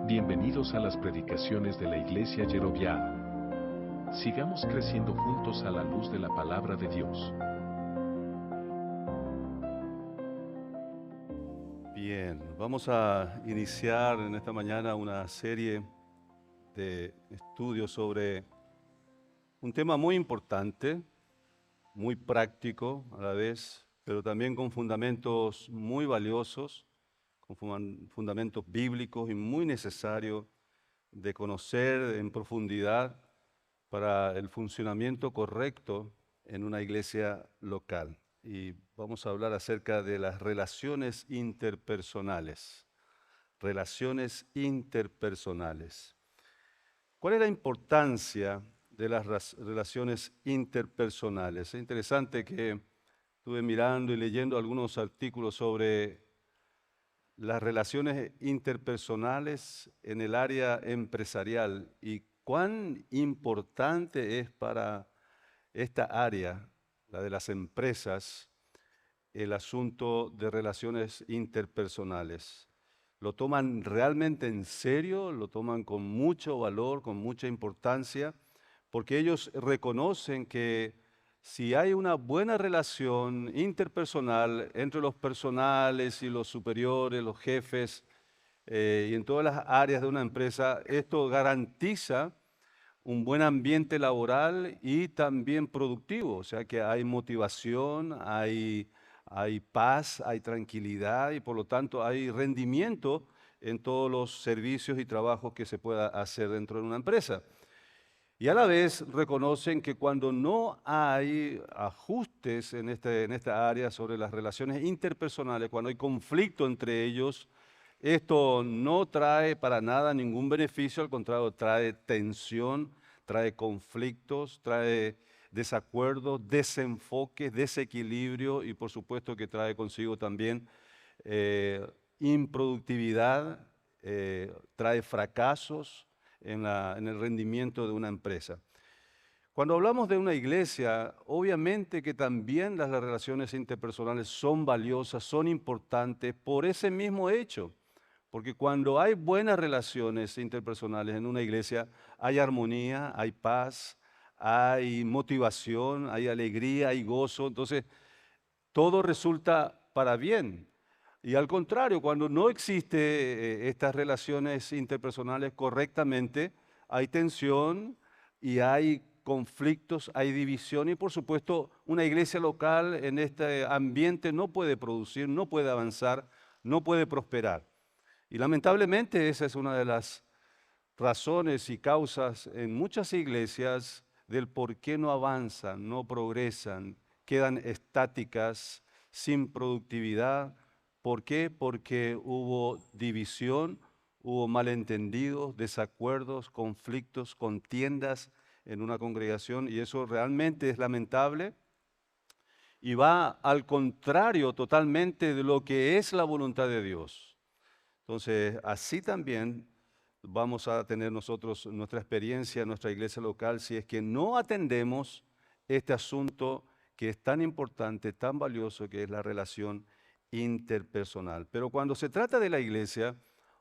Bienvenidos a las predicaciones de la Iglesia Yeroviá. Sigamos creciendo juntos a la luz de la palabra de Dios. Bien, vamos a iniciar en esta mañana una serie de estudios sobre un tema muy importante, muy práctico a la vez, pero también con fundamentos muy valiosos, con fundamentos bíblicos y muy necesarios de conocer en profundidad para el funcionamiento correcto en una iglesia local. Y vamos a hablar acerca de las relaciones interpersonales. Relaciones interpersonales. ¿Cuál es la importancia de las relaciones interpersonales? Es interesante que estuve mirando y leyendo algunos artículos sobre las relaciones interpersonales en el área empresarial y cuán importante es para esta área, la de las empresas, el asunto de relaciones interpersonales. Lo toman realmente en serio, lo toman con mucho valor, con mucha importancia, porque ellos reconocen que si hay una buena relación interpersonal entre los personales y los superiores, los jefes, y en todas las áreas de una empresa, esto garantiza un buen ambiente laboral y también productivo, o sea que hay motivación, hay paz, hay tranquilidad y por lo tanto hay rendimiento en todos los servicios y trabajos que se pueda hacer dentro de una empresa. Y a la vez reconocen que cuando no hay ajustes en esta área sobre las relaciones interpersonales, cuando hay conflicto entre ellos, esto no trae para nada ningún beneficio, al contrario, trae tensión, trae conflictos, trae desacuerdos, desenfoques, desequilibrio y por supuesto que trae consigo también improductividad, trae fracasos en el rendimiento de una empresa. Cuando hablamos de una iglesia, obviamente que también las relaciones interpersonales son valiosas, son importantes por ese mismo hecho. Porque cuando hay buenas relaciones interpersonales en una iglesia, hay armonía, hay paz, hay motivación, hay alegría, hay gozo. Entonces, todo resulta para bien. Y al contrario, cuando no existe estas relaciones interpersonales correctamente, hay tensión y hay conflictos, hay división y por supuesto una iglesia local en este ambiente no puede producir, no puede avanzar, no puede prosperar. Y lamentablemente esa es una de las razones y causas en muchas iglesias del por qué no avanzan, no progresan, quedan estáticas, sin productividad. ¿Por qué? Porque hubo división, hubo malentendidos, desacuerdos, conflictos, contiendas en una congregación y eso realmente es lamentable y va al contrario totalmente de lo que es la voluntad de Dios. Entonces, así también vamos a tener nosotros nuestra experiencia en nuestra iglesia local si es que no atendemos este asunto que es tan importante, tan valioso, que es la relación interpersonal. Pero cuando se trata de la iglesia,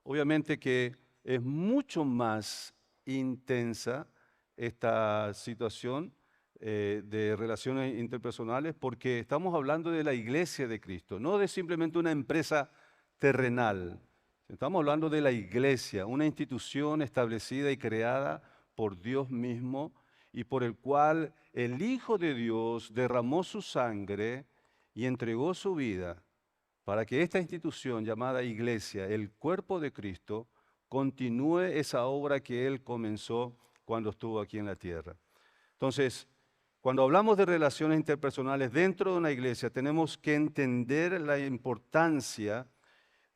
obviamente que es mucho más intensa esta situación de relaciones interpersonales porque estamos hablando de la iglesia de Cristo, no de simplemente una empresa terrenal. Estamos hablando de la iglesia, una institución establecida y creada por Dios mismo y por el cual el Hijo de Dios derramó su sangre y entregó su vida para que esta institución llamada iglesia, el cuerpo de Cristo, continúe esa obra que Él comenzó cuando estuvo aquí en la tierra. Entonces, cuando hablamos de relaciones interpersonales dentro de una iglesia, tenemos que entender la importancia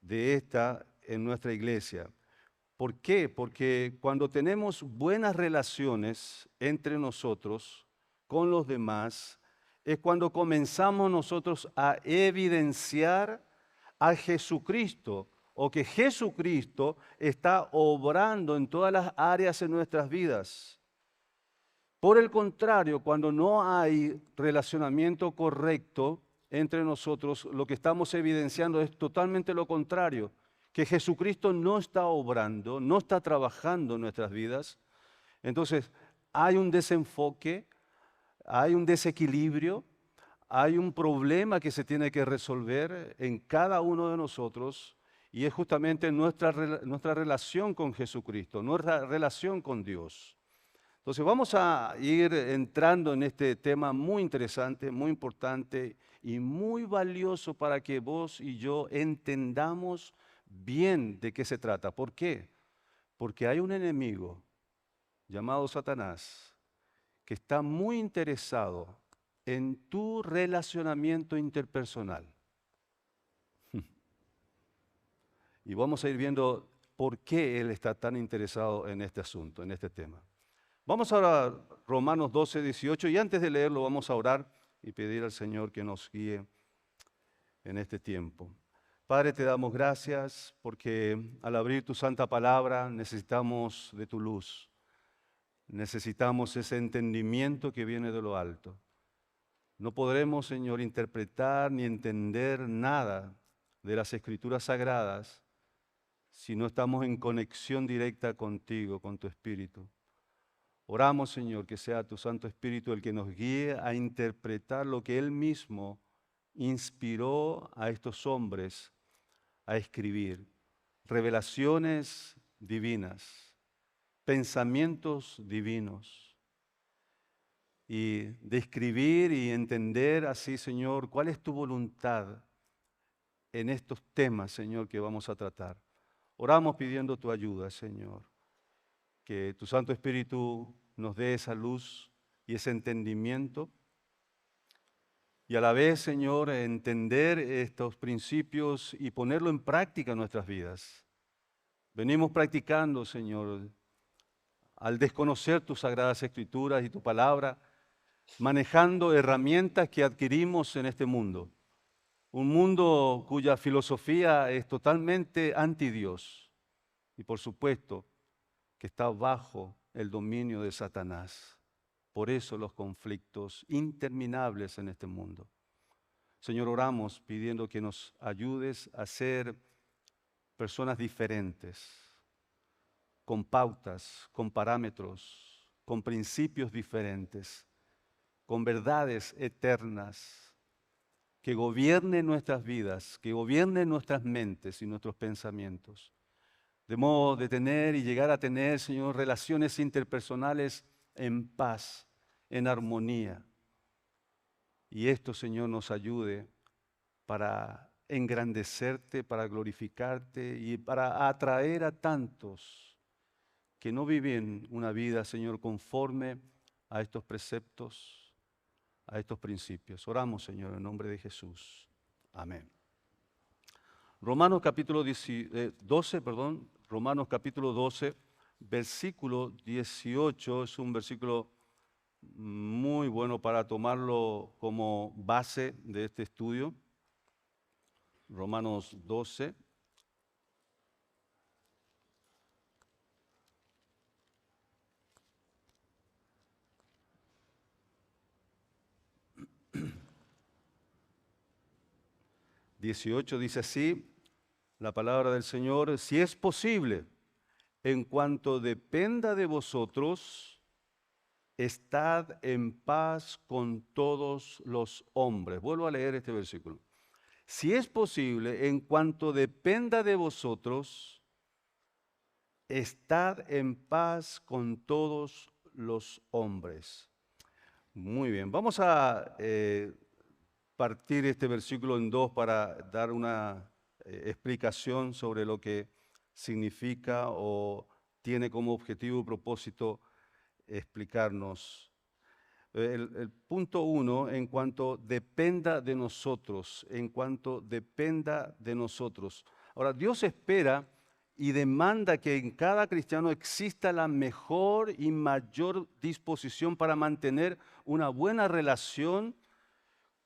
de esta en nuestra iglesia. ¿Por qué? Porque cuando tenemos buenas relaciones entre nosotros, con los demás, es cuando comenzamos nosotros a evidenciar a Jesucristo o que Jesucristo está obrando en todas las áreas de nuestras vidas. Por el contrario, cuando no hay relacionamiento correcto entre nosotros, lo que estamos evidenciando es totalmente lo contrario, que Jesucristo no está obrando, no está trabajando en nuestras vidas, entonces hay un desenfoque, hay un desequilibrio, hay un problema que se tiene que resolver en cada uno de nosotros y es justamente nuestra relación con Jesucristo, nuestra relación con Dios. Entonces vamos a ir entrando en este tema muy interesante, muy importante y muy valioso para que vos y yo entendamos bien de qué se trata. ¿Por qué? Porque hay un enemigo llamado Satanás que está muy interesado en tu relacionamiento interpersonal. Y vamos a ir viendo por qué él está tan interesado en este asunto, en este tema. Vamos ahora a Romanos 12, 18, y antes de leerlo vamos a orar y pedir al Señor que nos guíe en este tiempo. Padre, te damos gracias porque al abrir tu santa palabra necesitamos de tu luz. Necesitamos ese entendimiento que viene de lo alto. No podremos, Señor, interpretar ni entender nada de las Escrituras Sagradas si no estamos en conexión directa contigo, con tu Espíritu. Oramos, Señor, que sea tu Santo Espíritu el que nos guíe a interpretar lo que Él mismo inspiró a estos hombres a escribir. Revelaciones divinas, pensamientos divinos. Y describir y entender así, Señor, cuál es tu voluntad en estos temas, Señor, que vamos a tratar. Oramos pidiendo tu ayuda, Señor. Que tu Santo Espíritu nos dé esa luz y ese entendimiento. Y a la vez, Señor, entender estos principios y ponerlo en práctica en nuestras vidas. Venimos practicando, Señor, al desconocer tus sagradas escrituras y tu palabra, manejando herramientas que adquirimos en este mundo. Un mundo cuya filosofía es totalmente anti Dios. Y por supuesto, que está bajo el dominio de Satanás. Por eso los conflictos interminables en este mundo. Señor, oramos pidiendo que nos ayudes a ser personas diferentes, con pautas, con parámetros, con principios diferentes, con verdades eternas, que gobiernen nuestras vidas, que gobiernen nuestras mentes y nuestros pensamientos. De modo de tener y llegar a tener, Señor, relaciones interpersonales en paz, en armonía. Y esto, Señor, nos ayude para engrandecerte, para glorificarte y para atraer a tantos que no viven una vida, Señor, conforme a estos preceptos, a estos principios. Oramos, Señor, en nombre de Jesús. Amén. Romanos capítulo 12, Romanos capítulo 12, versículo 18, es un versículo muy bueno para tomarlo como base de este estudio. Romanos 12. Dice así la palabra del Señor: si es posible, en cuanto dependa de vosotros, estad en paz con todos los hombres. Vuelvo a leer este versículo. Si es posible, en cuanto dependa de vosotros, estad en paz con todos los hombres. Muy bien, vamos a partir este versículo en dos para dar una explicación sobre lo que significa o tiene como objetivo y propósito explicarnos. El punto 1, en cuanto dependa de nosotros, en cuanto dependa de nosotros. Ahora, Dios espera y demanda que en cada cristiano exista la mejor y mayor disposición para mantener una buena relación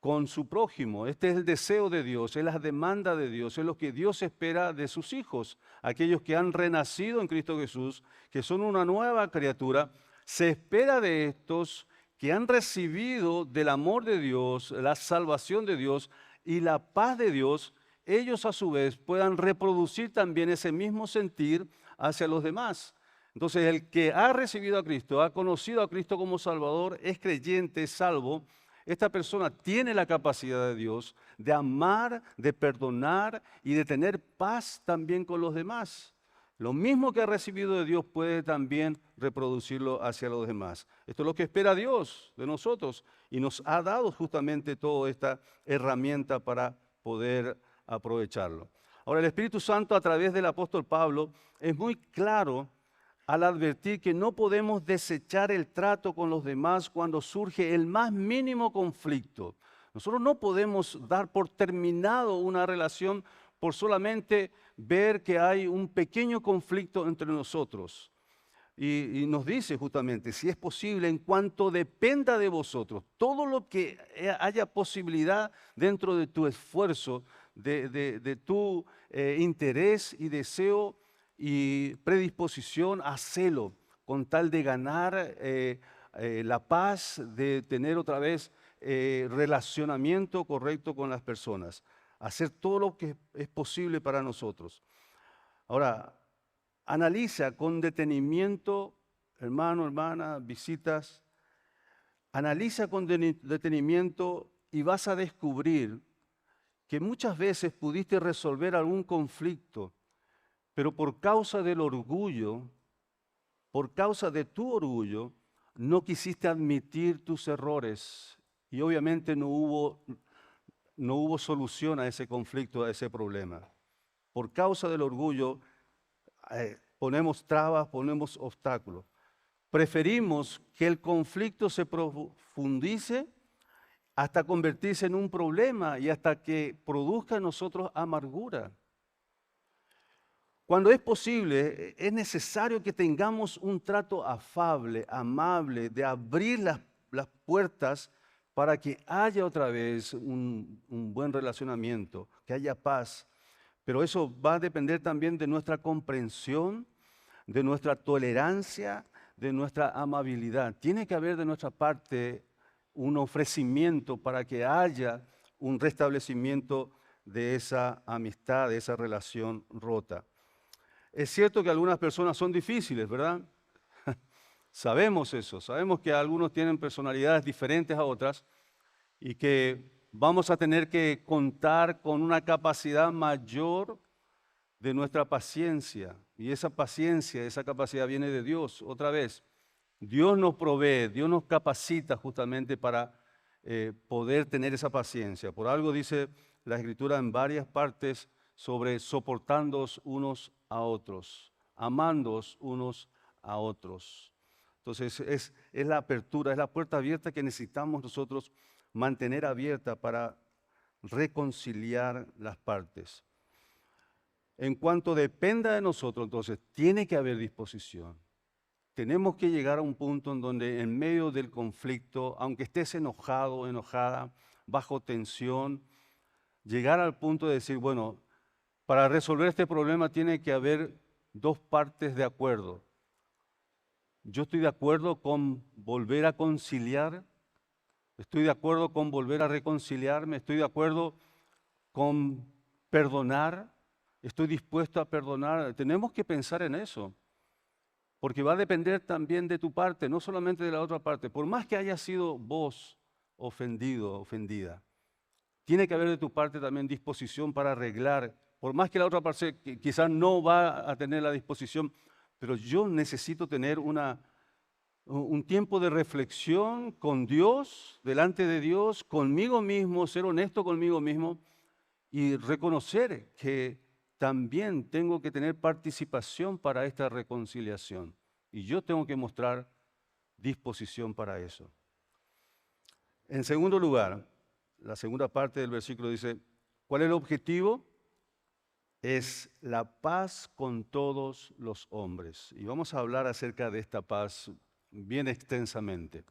con su prójimo. Este es el deseo de Dios, es la demanda de Dios, es lo que Dios espera de sus hijos, aquellos que han renacido en Cristo Jesús, que son una nueva criatura. Se espera de estos que han recibido del amor de Dios, la salvación de Dios y la paz de Dios, ellos a su vez puedan reproducir también ese mismo sentir hacia los demás. Entonces, el que ha recibido a Cristo, ha conocido a Cristo como Salvador, es creyente, es salvo. Esta persona tiene la capacidad de Dios de amar, de perdonar y de tener paz también con los demás. Lo mismo que ha recibido de Dios puede también reproducirlo hacia los demás. Esto es lo que espera Dios de nosotros y nos ha dado justamente toda esta herramienta para poder aprovecharlo. Ahora, el Espíritu Santo a través del apóstol Pablo es muy claro al advertir que no podemos desechar el trato con los demás cuando surge el más mínimo conflicto. Nosotros no podemos dar por terminado una relación por solamente ver que hay un pequeño conflicto entre nosotros. Y nos dice justamente, si es posible, en cuanto dependa de vosotros, todo lo que haya posibilidad dentro de tu esfuerzo, de tu interés y deseo y predisposición, hacelo con tal de ganar la paz, de tener otra vez relacionamiento correcto con las personas. Hacer todo lo que es posible para nosotros. Ahora, analiza con detenimiento, hermano, hermana, visitas, analiza con detenimiento y vas a descubrir que muchas veces pudiste resolver algún conflicto, pero por causa del orgullo, por causa de tu orgullo, no quisiste admitir tus errores y obviamente no hubo solución a ese conflicto, a ese problema. Por causa del orgullo, ponemos trabas, ponemos obstáculos. Preferimos que el conflicto se profundice hasta convertirse en un problema y hasta que produzca en nosotros amargura. Cuando es posible, es necesario que tengamos un trato afable, amable, de abrir las puertas para que haya otra vez un buen relacionamiento, que haya paz. Pero eso va a depender también de nuestra comprensión, de nuestra tolerancia, de nuestra amabilidad. Tiene que haber de nuestra parte un ofrecimiento para que haya un restablecimiento de esa amistad, de esa relación rota. Es cierto que algunas personas son difíciles, ¿verdad? Sabemos eso, sabemos que algunos tienen personalidades diferentes a otras y que vamos a tener que contar con una capacidad mayor de nuestra paciencia. Y esa paciencia, esa capacidad viene de Dios. Otra vez, Dios nos provee, Dios nos capacita justamente para poder tener esa paciencia. Por algo dice la Escritura en varias partes sobre soportándoos unos a otros, amándoos unos a otros. Entonces es la apertura, es la puerta abierta que necesitamos nosotros mantener abierta para reconciliar las partes. En cuanto dependa de nosotros, entonces, tiene que haber disposición. Tenemos que llegar a un punto en donde en medio del conflicto, aunque estés enojado, enojada, bajo tensión, llegar al punto de decir, bueno, para resolver este problema tiene que haber dos partes de acuerdo. Yo estoy de acuerdo con volver a conciliar, estoy de acuerdo con volver a reconciliarme, estoy de acuerdo con perdonar, estoy dispuesto a perdonar. Tenemos que pensar en eso, porque va a depender también de tu parte, no solamente de la otra parte. Por más que haya sido vos ofendido, ofendida, tiene que haber de tu parte también disposición para arreglar. Por más que la otra parte quizás no va a tener la disposición, pero yo necesito tener un tiempo de reflexión con Dios, delante de Dios, conmigo mismo, ser honesto conmigo mismo y reconocer que también tengo que tener participación para esta reconciliación. Y yo tengo que mostrar disposición para eso. En segundo lugar, la segunda parte del versículo dice, ¿cuál es el objetivo? Es la paz con todos los hombres. Y vamos a hablar acerca de esta paz bien extensamente.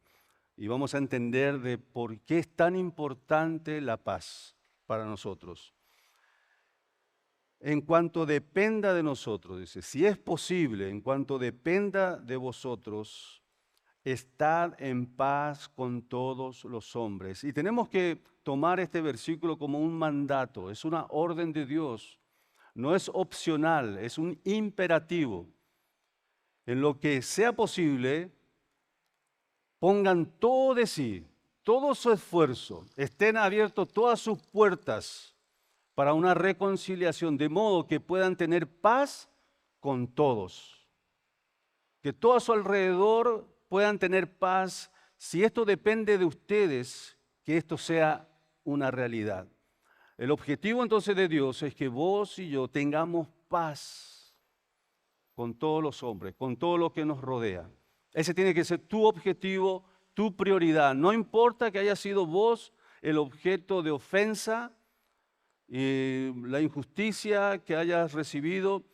Y vamos a entender de por qué es tan importante la paz para nosotros. En cuanto dependa de nosotros, dice, si es posible, en cuanto dependa de vosotros, estad en paz con todos los hombres. Y tenemos que tomar este versículo como un mandato, es una orden de Dios. No es opcional, es un imperativo. En lo que sea posible, pongan todo de sí, todo su esfuerzo, estén abiertos todas sus puertas para una reconciliación, de modo que puedan tener paz con todos. Que todo a su alrededor puedan tener paz. Si esto depende de ustedes, que esto sea una realidad. El objetivo entonces de Dios es que vos y yo tengamos paz con todos los hombres, con todo lo que nos rodea. Ese tiene que ser tu objetivo, tu prioridad. No importa que haya sido vos el objeto de ofensa y la injusticia que hayas recibido,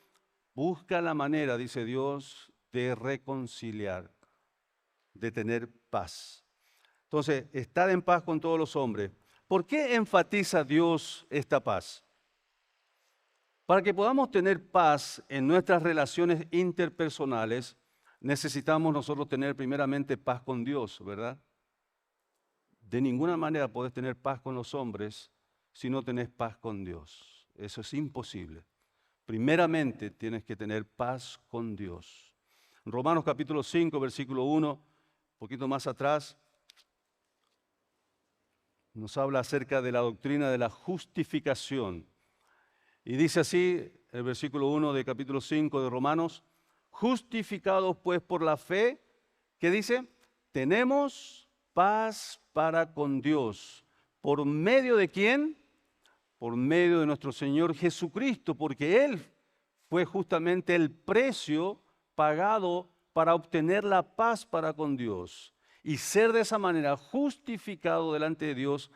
busca la manera, dice Dios, de reconciliar, de tener paz. Entonces, estar en paz con todos los hombres. ¿Por qué enfatiza Dios esta paz? Para que podamos tener paz en nuestras relaciones interpersonales, necesitamos nosotros tener primeramente paz con Dios, ¿verdad? De ninguna manera podés tener paz con los hombres si no tenés paz con Dios. Eso es imposible. Primeramente tienes que tener paz con Dios. En Romanos capítulo 5, versículo 1, un poquito más atrás, nos habla acerca de la doctrina de la justificación. Y dice así el versículo 1 de capítulo 5 de Romanos: justificados pues por la fe, ¿qué dice? Tenemos paz para con Dios. ¿Por medio de quién? Por medio de nuestro Señor Jesucristo, porque Él fue justamente el precio pagado para obtener la paz para con Dios y ser de esa manera justificado delante de Dios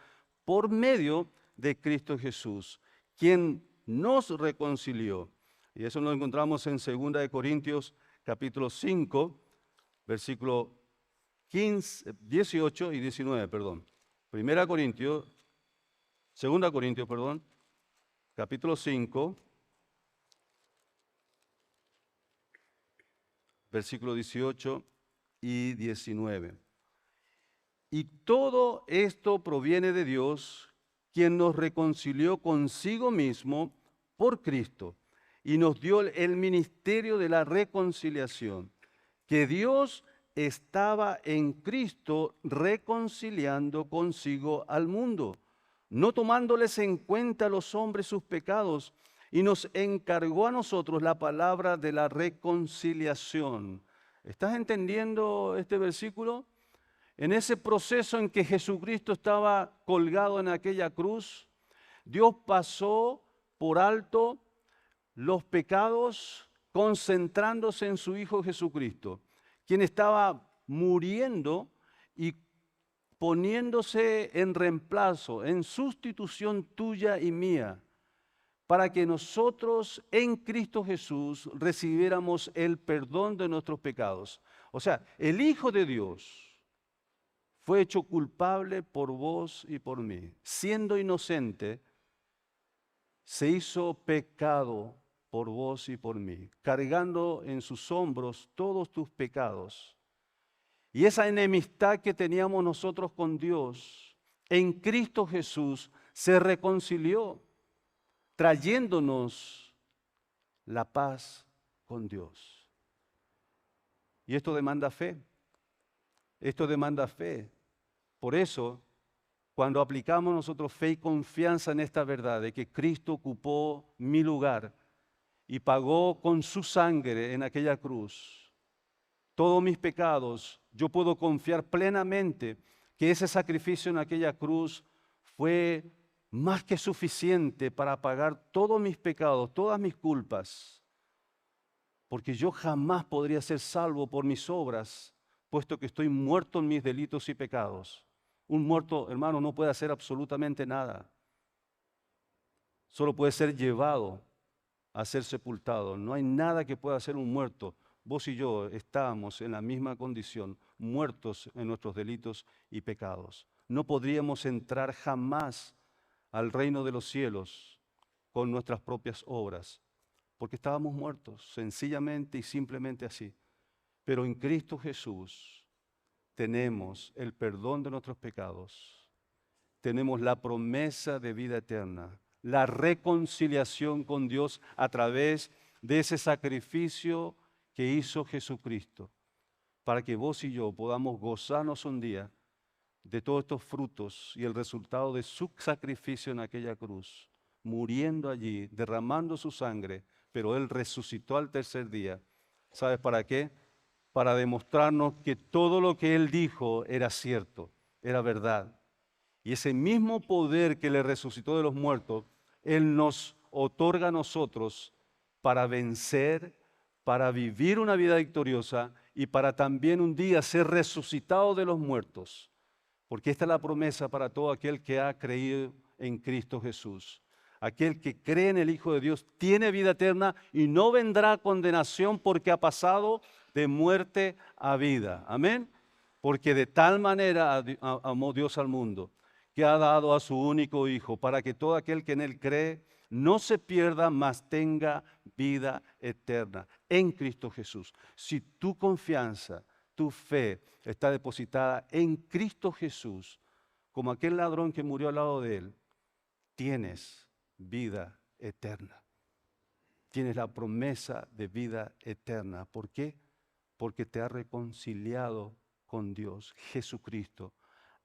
por medio de Cristo Jesús, quien nos reconcilió. Y eso lo encontramos en 2 de Corintios capítulo 5, versículo 18 y 19, perdón. 2 Corintios, capítulo 5, versículo 18 y 19. Y todo esto proviene de Dios, quien nos reconcilió consigo mismo por Cristo y nos dio el ministerio de la reconciliación, que Dios estaba en Cristo reconciliando consigo al mundo, no tomándoles en cuenta a los hombres sus pecados, y nos encargó a nosotros la palabra de la reconciliación. ¿Estás entendiendo este versículo? En ese proceso en que Jesucristo estaba colgado en aquella cruz, Dios pasó por alto los pecados concentrándose en su Hijo Jesucristo, quien estaba muriendo y poniéndose en reemplazo, en sustitución tuya y mía, para que nosotros en Cristo Jesús recibiéramos el perdón de nuestros pecados. O sea, el Hijo de Dios fue hecho culpable por vos y por mí. Siendo inocente, se hizo pecado por vos y por mí, cargando en sus hombros todos tus pecados. Y esa enemistad que teníamos nosotros con Dios, en Cristo Jesús se reconcilió, trayéndonos la paz con Dios. Y esto demanda fe. Esto demanda fe. Por eso, cuando aplicamos nosotros fe y confianza en esta verdad de que Cristo ocupó mi lugar y pagó con su sangre en aquella cruz todos mis pecados, yo puedo confiar plenamente que ese sacrificio en aquella cruz fue más que suficiente para pagar todos mis pecados, todas mis culpas, porque yo jamás podría ser salvo por mis obras, puesto que estoy muerto en mis delitos y pecados. Un muerto, hermano, no puede hacer absolutamente nada. Solo puede ser llevado a ser sepultado. No hay nada que pueda hacer un muerto. Vos y yo estábamos en la misma condición, muertos en nuestros delitos y pecados. No podríamos entrar jamás al reino de los cielos con nuestras propias obras, porque estábamos muertos, sencillamente y simplemente así. Pero en Cristo Jesús, tenemos el perdón de nuestros pecados, tenemos la promesa de vida eterna, la reconciliación con Dios a través de ese sacrificio que hizo Jesucristo, para que vos y yo podamos gozarnos un día de todos estos frutos y el resultado de su sacrificio en aquella cruz, muriendo allí, derramando su sangre, pero Él resucitó al tercer día. ¿Sabes para qué? Para demostrarnos que todo lo que Él dijo era cierto, era verdad. Y ese mismo poder que le resucitó de los muertos, Él nos otorga a nosotros para vencer, para vivir una vida victoriosa y para también un día ser resucitado de los muertos. Porque esta es la promesa para todo aquel que ha creído en Cristo Jesús. Aquel que cree en el Hijo de Dios tiene vida eterna y no vendrá condenación porque ha pasado de muerte a vida. Amén. Porque de tal manera amó Dios al mundo, que ha dado a su único Hijo, para que todo aquel que en Él cree no se pierda, mas tenga vida eterna en Cristo Jesús. Si tu confianza, tu fe está depositada en Cristo Jesús, como aquel ladrón que murió al lado de Él, tienes vida eterna. Tienes la promesa de vida eterna. ¿Por qué? Porque te ha reconciliado con Dios. Jesucristo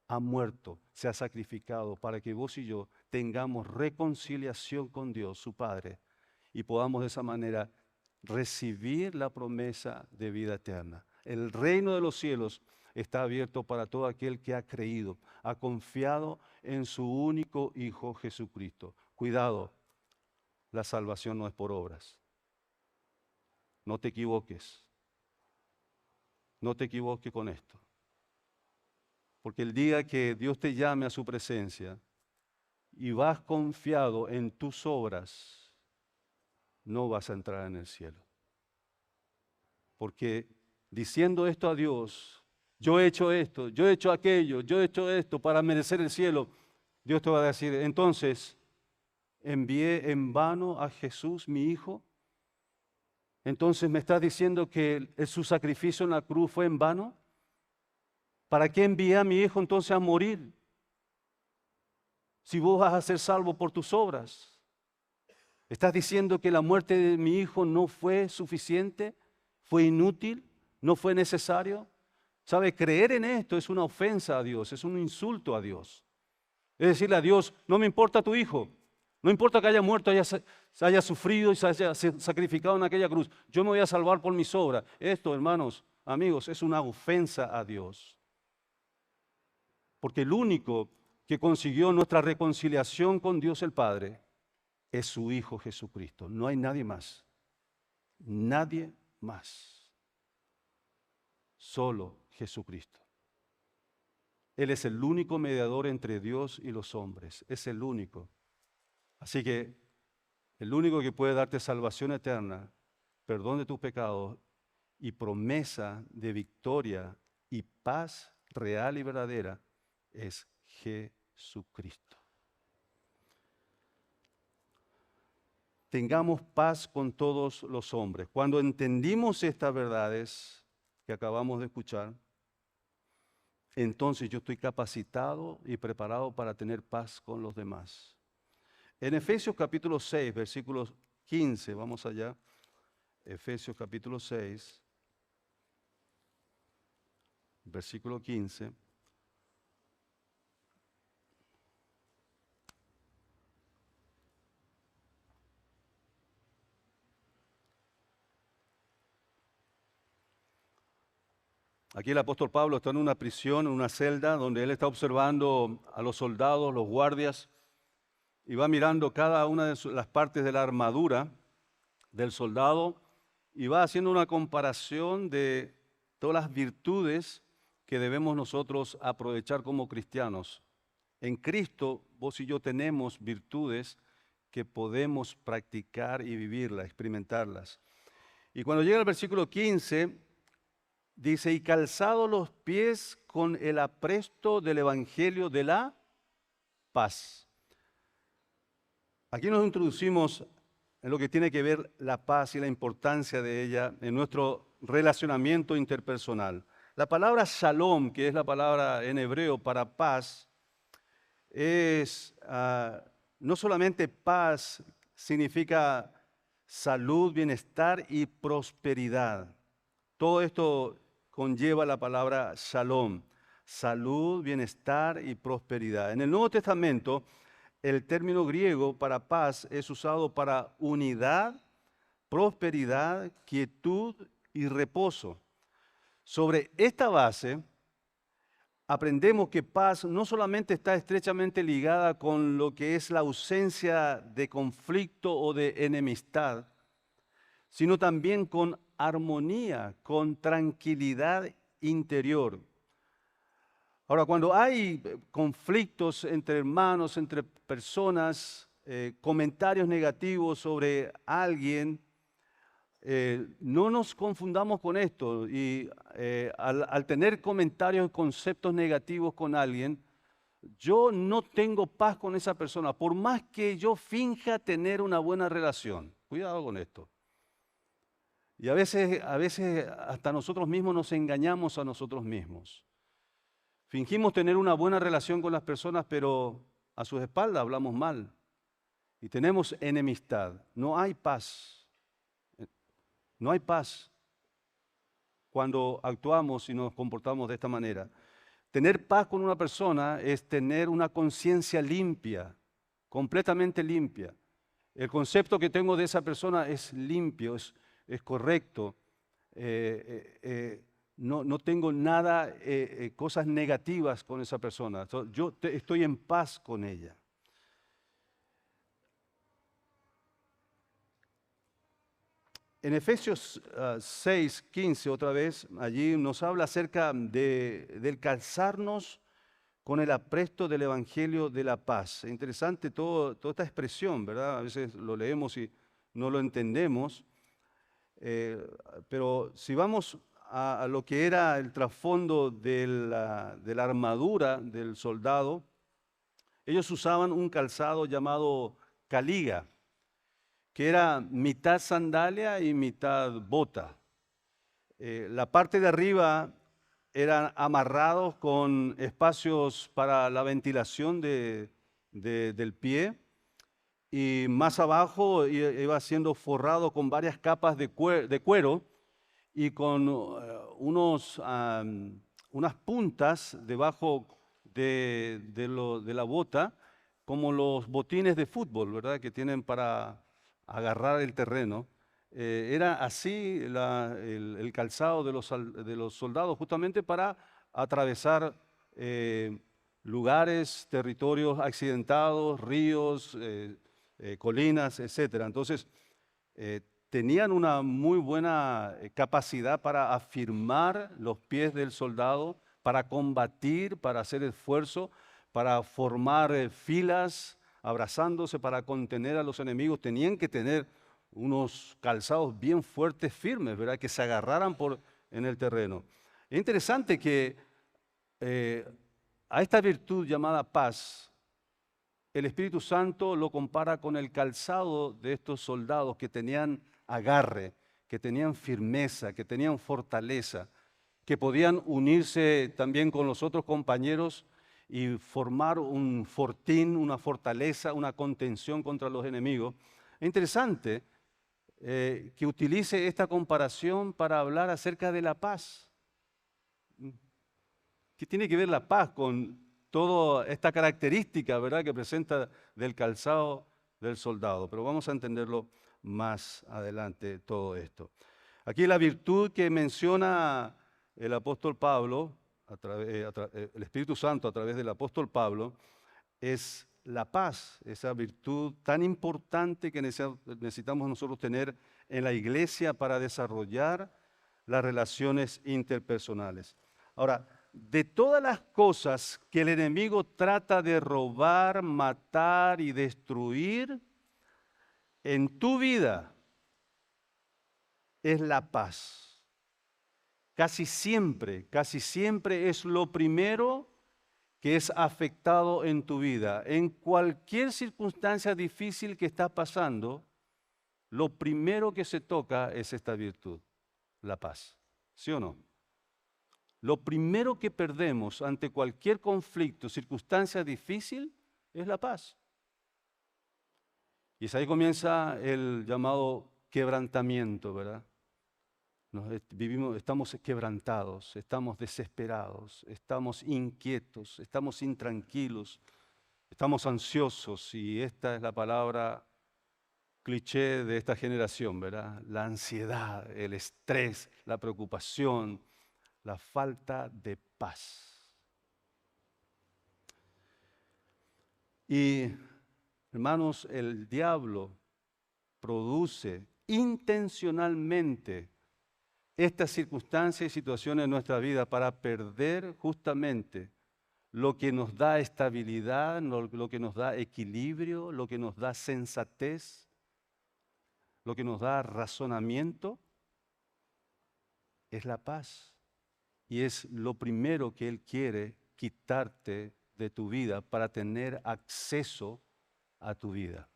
ha muerto, se ha sacrificado para que vos y yo tengamos reconciliación con Dios, su Padre, y podamos de esa manera recibir la promesa de vida eterna. El reino de los cielos está abierto para todo aquel que ha creído, ha confiado en su único Hijo Jesucristo. Cuidado, la salvación no es por obras. No te equivoques. No te equivoques con esto. Porque el día que Dios te llame a su presencia y vas confiado en tus obras, no vas a entrar en el cielo. Porque diciendo esto a Dios, yo he hecho esto, yo he hecho aquello, yo he hecho esto para merecer el cielo, Dios te va a decir, entonces, ¿envié en vano a Jesús, mi Hijo? Entonces, ¿me estás diciendo que su sacrificio en la cruz fue en vano? ¿Para qué envié a mi Hijo entonces a morir? Si vos vas a ser salvo por tus obras. ¿Estás diciendo que la muerte de mi Hijo no fue suficiente? ¿Fue inútil? ¿No fue necesario? ¿Sabe? Creer en esto es una ofensa a Dios, es un insulto a Dios. Es decirle a Dios, no me importa tu Hijo, no importa que haya muerto, haya sufrido y se haya sacrificado en aquella cruz. Yo me voy a salvar por mis obras. Esto, hermanos, amigos, es una ofensa a Dios. Porque el único que consiguió nuestra reconciliación con Dios el Padre es su Hijo Jesucristo. No hay nadie más. Nadie más. Solo Jesucristo. Él es el único mediador entre Dios y los hombres. Es el único. Así que el único que puede darte salvación eterna, perdón de tus pecados y promesa de victoria y paz real y verdadera es Jesucristo. Tengamos paz con todos los hombres. Cuando entendimos estas verdades que acabamos de escuchar, entonces yo estoy capacitado y preparado para tener paz con los demás. En Efesios capítulo 6, versículos 15, vamos allá. Efesios capítulo 6, versículo 15. Aquí el apóstol Pablo está en una prisión, en una celda, donde él está observando a los soldados, los guardias, y va mirando cada una de las partes de la armadura del soldado y va haciendo una comparación de todas las virtudes que debemos nosotros aprovechar como cristianos. En Cristo, vos y yo tenemos virtudes que podemos practicar y vivirlas, experimentarlas. Y cuando llega el versículo 15, dice, y calzado los pies con el apresto del evangelio de la paz. Aquí nos introducimos en lo que tiene que ver la paz y la importancia de ella en nuestro relacionamiento interpersonal. La palabra shalom, que es la palabra en hebreo para paz, es no solamente paz, significa salud, bienestar y prosperidad. Todo esto conlleva la palabra shalom, salud, bienestar y prosperidad. En el Nuevo Testamento, el término griego para paz es usado para unidad, prosperidad, quietud y reposo. Sobre esta base, aprendemos que paz no solamente está estrechamente ligada con lo que es la ausencia de conflicto o de enemistad, sino también con armonía, con tranquilidad interior. Ahora, cuando hay conflictos entre hermanos, entre personas, comentarios negativos sobre alguien, no nos confundamos con esto y al tener comentarios, conceptos negativos con alguien, yo no tengo paz con esa persona, por más que yo finja tener una buena relación. Cuidado con esto. Y a veces hasta nosotros mismos nos engañamos a nosotros mismos. Fingimos tener una buena relación con las personas, pero a sus espaldas hablamos mal. Y tenemos enemistad. No hay paz. No hay paz cuando actuamos y nos comportamos de esta manera. Tener paz con una persona es tener una conciencia limpia, completamente limpia. El concepto que tengo de esa persona es limpio, es correcto. No tengo nada, cosas negativas con esa persona. Yo estoy en paz con ella. En Efesios 6:15, otra vez, allí nos habla acerca del calzarnos con el apresto del Evangelio de la paz. Es interesante toda esta expresión, ¿verdad? A veces lo leemos y no lo entendemos. Pero si vamos a lo que era el trasfondo de la armadura del soldado, ellos usaban un calzado llamado caliga, que era mitad sandalia y mitad bota. La parte de arriba eran amarrados con espacios para la ventilación del pie, y más abajo iba siendo forrado con varias capas de cuero y con unas puntas debajo de la bota, como los botines de fútbol, ¿verdad? Que tienen para agarrar el terreno. Era así el calzado de los soldados, justamente para atravesar lugares, territorios accidentados, ríos, colinas, etcétera. Entonces, tenían una muy buena capacidad para afirmar los pies del soldado, para combatir, para hacer esfuerzo, para formar filas, abrazándose, para contener a los enemigos. Tenían que tener unos calzados bien fuertes, firmes, ¿verdad? Que se agarraran en el terreno. Es interesante que a esta virtud llamada paz, el Espíritu Santo lo compara con el calzado de estos soldados que tenían agarre, que tenían firmeza, que tenían fortaleza, que podían unirse también con los otros compañeros y formar un fortín, una fortaleza, una contención contra los enemigos. Es interesante que utilice esta comparación para hablar acerca de la paz. ¿Qué tiene que ver la paz con toda esta característica, ¿verdad?, que presenta del calzado del soldado? Pero vamos a entenderlo más adelante todo esto. Aquí la virtud que menciona el apóstol Pablo, el Espíritu Santo a través del apóstol Pablo, es la paz, esa virtud tan importante que necesitamos nosotros tener en la iglesia para desarrollar las relaciones interpersonales. Ahora, de todas las cosas que el enemigo trata de robar, matar y destruir en tu vida, es la paz. Casi siempre es lo primero que es afectado en tu vida. En cualquier circunstancia difícil que estás pasando, lo primero que se toca es esta virtud, la paz. ¿Sí o no? lo primero que perdemos ante cualquier conflicto, circunstancia difícil, es la paz. Y ahí comienza el llamado quebrantamiento, ¿verdad? Estamos quebrantados, estamos desesperados, estamos inquietos, estamos intranquilos, estamos ansiosos, y esta es la palabra cliché de esta generación, ¿verdad? La ansiedad, el estrés, la preocupación, la falta de paz. Y, hermanos, el diablo produce intencionalmente estas circunstancias y situaciones en nuestra vida para perder justamente lo que nos da estabilidad, lo que nos da equilibrio, lo que nos da sensatez, lo que nos da razonamiento, es la paz. Y es lo primero que Él quiere quitarte de tu vida para tener acceso a tu vida.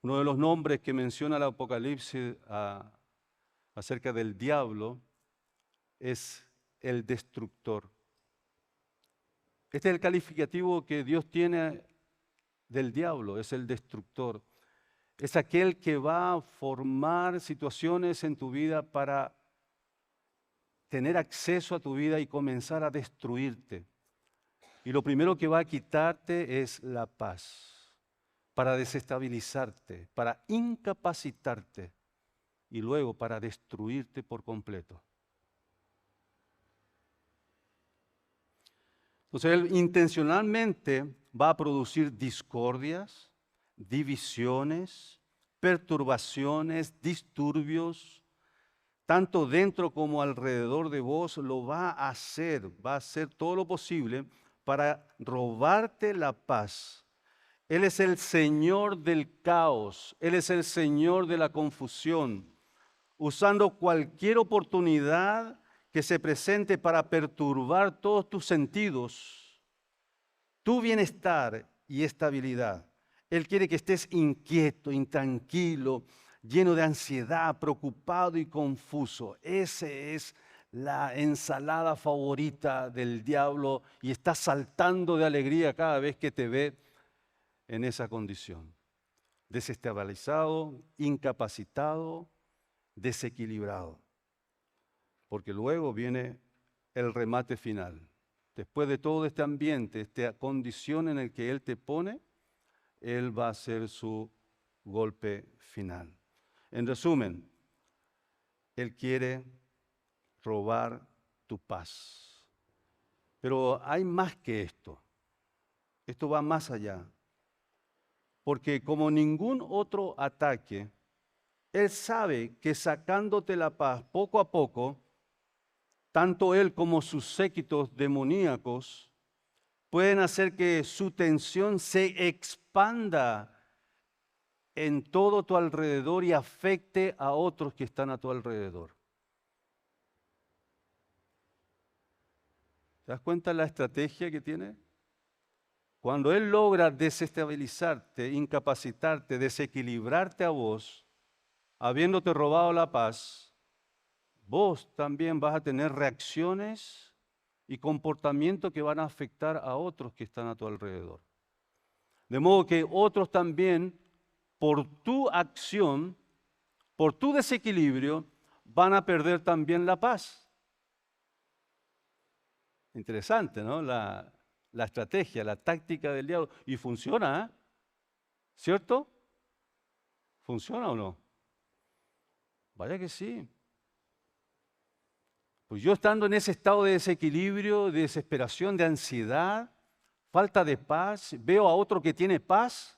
Uno de los nombres que menciona el Apocalipsis acerca del diablo es el destructor. Este es el calificativo que Dios tiene del diablo, es el destructor. Es aquel que va a formar situaciones en tu vida para tener acceso a tu vida y comenzar a destruirte. Y lo primero que va a quitarte es la paz, para desestabilizarte, para incapacitarte y luego para destruirte por completo. Entonces Él intencionalmente va a producir discordias, divisiones, perturbaciones, disturbios, tanto dentro como alrededor de vos. Lo va a hacer todo lo posible para robarte la paz. Él es el Señor del caos, Él es el Señor de la confusión, usando cualquier oportunidad que se presente para perturbar todos tus sentidos, tu bienestar y estabilidad. Él quiere que estés inquieto, intranquilo, lleno de ansiedad, preocupado y confuso. Esa es la ensalada favorita del diablo y está saltando de alegría cada vez que te ve en esa condición. Desestabilizado, incapacitado, desequilibrado. Porque luego viene el remate final. Después de todo este ambiente, esta condición en la que Él te pone, Él va a hacer su golpe final. En resumen, Él quiere robar tu paz. Pero hay más que esto. Esto va más allá. Porque como ningún otro ataque, Él sabe que sacándote la paz poco a poco, tanto Él como sus séquitos demoníacos pueden hacer que su tensión se expanda en todo tu alrededor y afecte a otros que están a tu alrededor. ¿Te das cuenta de la estrategia que tiene? Cuando Él logra desestabilizarte, incapacitarte, desequilibrarte a vos, habiéndote robado la paz, vos también vas a tener reacciones y comportamientos que van a afectar a otros que están a tu alrededor. De modo que otros también, por tu acción, por tu desequilibrio, van a perder también la paz. Interesante, ¿no? La estrategia, la táctica del diablo. Y funciona, ¿eh? ¿Cierto? ¿Funciona o no? Vaya que sí. Pues yo estando en ese estado de desequilibrio, de desesperación, de ansiedad, falta de paz, veo a otro que tiene paz.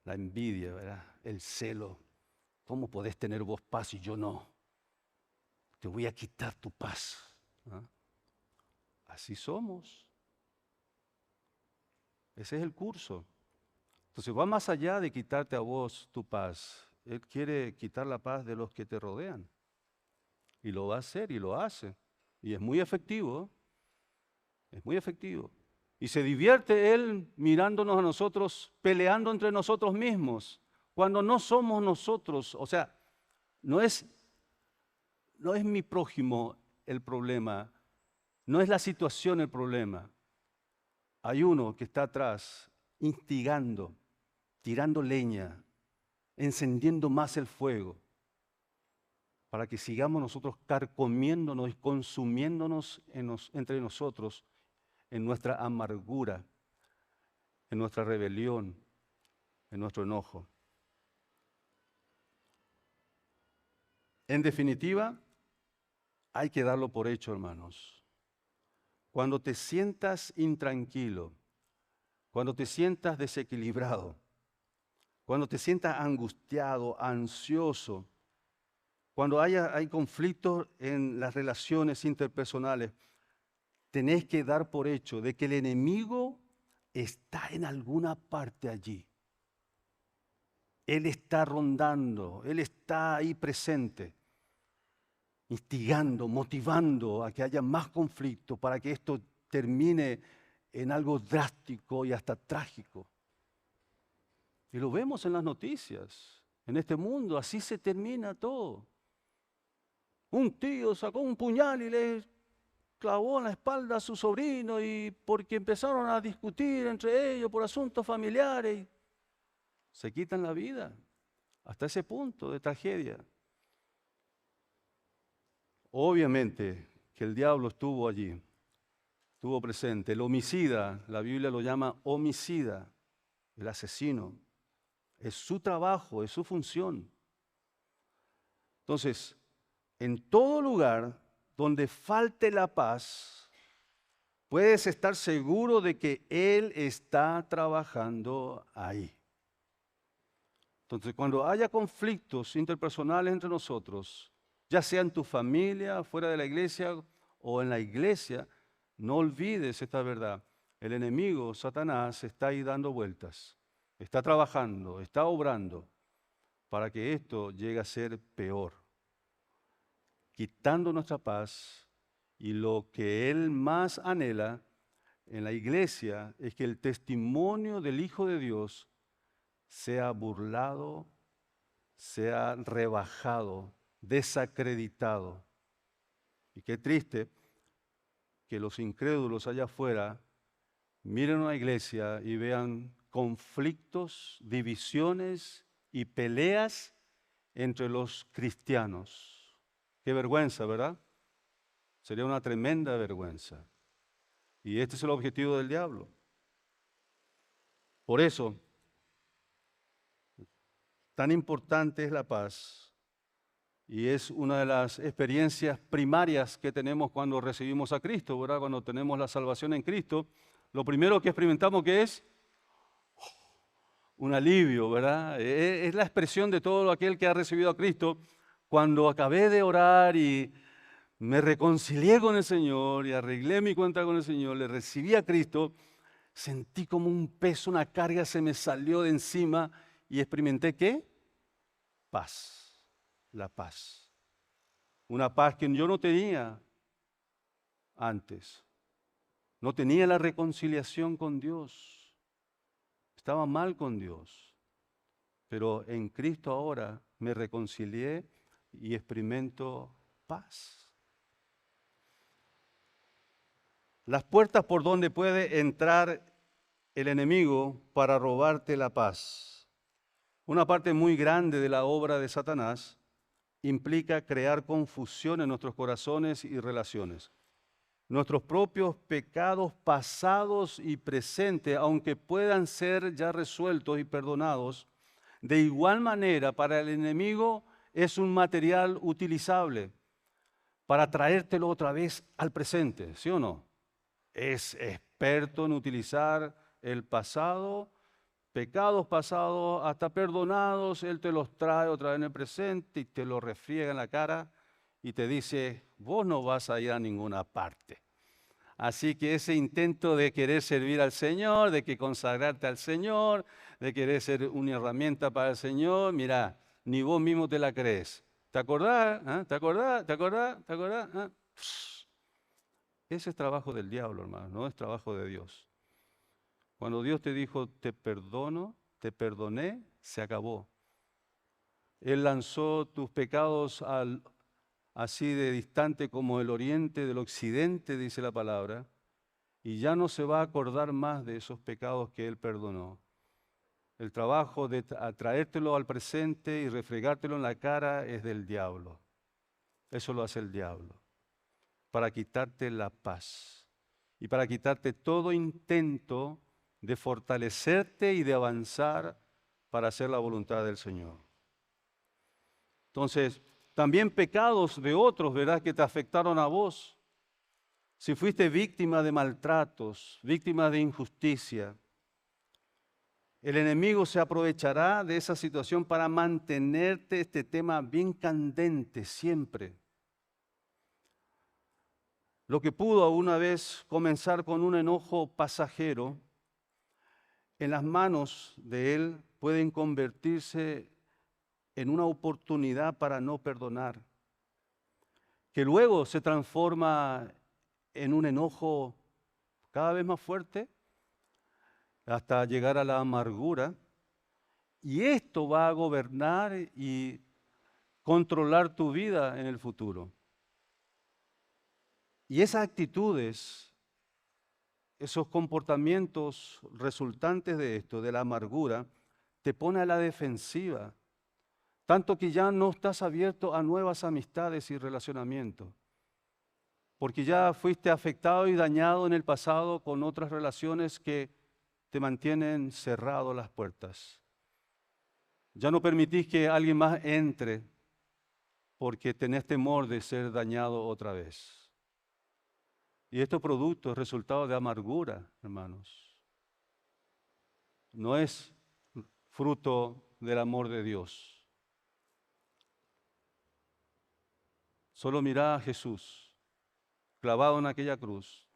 La envidia, ¿verdad? El celo. ¿Cómo podés tener vos paz y yo no? Te voy a quitar tu paz. ¿Ah? Así somos. Ese es el curso. Entonces va más allá de quitarte a vos tu paz. Él quiere quitar la paz de los que te rodean. Y lo va a hacer y lo hace. Y es muy efectivo. Es muy efectivo. Y se divierte Él mirándonos a nosotros, peleando entre nosotros mismos. Cuando no somos nosotros, o sea, no es mi prójimo el problema, no es la situación el problema. Hay uno que está atrás, instigando, tirando leña, encendiendo más el fuego, para que sigamos nosotros carcomiéndonos y consumiéndonos entre nosotros en nuestra amargura, en nuestra rebelión, en nuestro enojo. En definitiva, hay que darlo por hecho, hermanos. Cuando te sientas intranquilo, cuando te sientas desequilibrado, cuando te sientas angustiado, ansioso, cuando hay conflictos en las relaciones interpersonales, tenés que dar por hecho de que el enemigo está en alguna parte allí. Él está rondando, Él está ahí presente, instigando, motivando a que haya más conflicto para que esto termine en algo drástico y hasta trágico. Y lo vemos en las noticias, en este mundo, así se termina todo. Un tío sacó un puñal y le clavó en la espalda a su sobrino y porque empezaron a discutir entre ellos por asuntos familiares, se quitan la vida hasta ese punto de tragedia. Obviamente que el diablo estuvo allí, estuvo presente. El homicida, la Biblia lo llama homicida, el asesino. Es su trabajo, es su función. Entonces, en todo lugar donde falte la paz, puedes estar seguro de que Él está trabajando ahí. Entonces, cuando haya conflictos interpersonales entre nosotros, ya sea en tu familia, fuera de la iglesia o en la iglesia, no olvides esta verdad. El enemigo, Satanás, está ahí dando vueltas, está trabajando, está obrando para que esto llegue a ser peor, quitando nuestra paz, y lo que él más anhela en la iglesia es que el testimonio del Hijo de Dios sea burlado, sea rebajado, desacreditado. Y qué triste que los incrédulos allá afuera miren una iglesia y vean conflictos, divisiones y peleas entre los cristianos. Qué vergüenza, ¿verdad? Sería una tremenda vergüenza. Y este es el objetivo del diablo. Por eso, tan importante es la paz y es una de las experiencias primarias que tenemos cuando recibimos a Cristo, ¿verdad? Cuando tenemos la salvación en Cristo, lo primero que experimentamos que es un alivio, ¿verdad? Es la expresión de todo aquel que ha recibido a Cristo. Cuando acabé de orar y me reconcilié con el Señor y arreglé mi cuenta con el Señor, le recibí a Cristo, sentí como un peso, una carga se me salió de encima y experimenté ¿qué? Paz, la paz. Una paz que yo no tenía antes. No tenía la reconciliación con Dios. Estaba mal con Dios. Pero en Cristo ahora me reconcilié y experimento paz. Las puertas por donde puede entrar el enemigo para robarte la paz. Una parte muy grande de la obra de Satanás implica crear confusión en nuestros corazones y relaciones. Nuestros propios pecados pasados y presentes, aunque puedan ser ya resueltos y perdonados, de igual manera para el enemigo es un material utilizable para traértelo otra vez al presente, ¿sí o no? Es experto en utilizar el pasado, pecados pasados hasta perdonados, Él te los trae otra vez en el presente y te los refriega en la cara y te dice, vos no vas a ir a ninguna parte. Así que ese intento de querer servir al Señor, de que consagrarte al Señor, de querer ser una herramienta para el Señor, mira, ni vos mismo te la crees. ¿Te acordás? ¿Ah? ¿Te acordás? ¿Te acordás? ¿Te acordás? ¿Ah? Ese es trabajo del diablo, hermano, no es trabajo de Dios. Cuando Dios te dijo, te perdono, te perdoné, se acabó. Él lanzó tus pecados así de distante como el oriente del occidente, dice la palabra, y ya no se va a acordar más de esos pecados que Él perdonó. El trabajo de traértelo al presente y refregártelo en la cara es del diablo. Eso lo hace el diablo, para quitarte la paz y para quitarte todo intento de fortalecerte y de avanzar para hacer la voluntad del Señor. Entonces, también pecados de otros, ¿verdad?, que te afectaron a vos. Si fuiste víctima de maltratos, víctima de injusticia, el enemigo se aprovechará de esa situación para mantenerte este tema bien candente siempre. Lo que pudo una vez comenzar con un enojo pasajero, en las manos de él pueden convertirse en una oportunidad para no perdonar, que luego se transforma en un enojo cada vez más fuerte hasta llegar a la amargura, y esto va a gobernar y controlar tu vida en el futuro. Y esas actitudes, esos comportamientos resultantes de esto, de la amargura, te pone a la defensiva, tanto que ya no estás abierto a nuevas amistades y relacionamientos, porque ya fuiste afectado y dañado en el pasado con otras relaciones que te mantienen cerrado las puertas. Ya no permitís que alguien más entre porque tenés temor de ser dañado otra vez. Y esto producto es resultado de amargura, hermanos. No es fruto del amor de Dios. Solo mirá a Jesús, clavado en aquella cruz.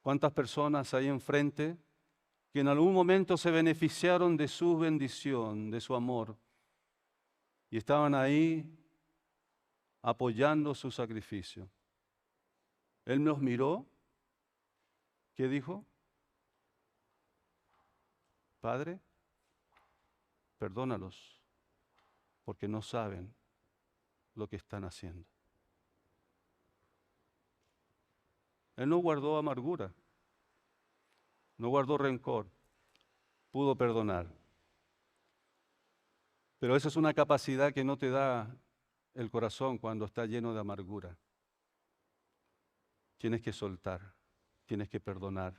¿Cuántas personas hay enfrente que en algún momento se beneficiaron de su bendición, de su amor, y estaban ahí apoyando su sacrificio? Él nos miró, ¿qué dijo? Padre, perdónalos, porque no saben lo que están haciendo. Él no guardó amargura, no guardó rencor, pudo perdonar. Pero esa es una capacidad que no te da el corazón cuando está lleno de amargura. Tienes que soltar, tienes que perdonar,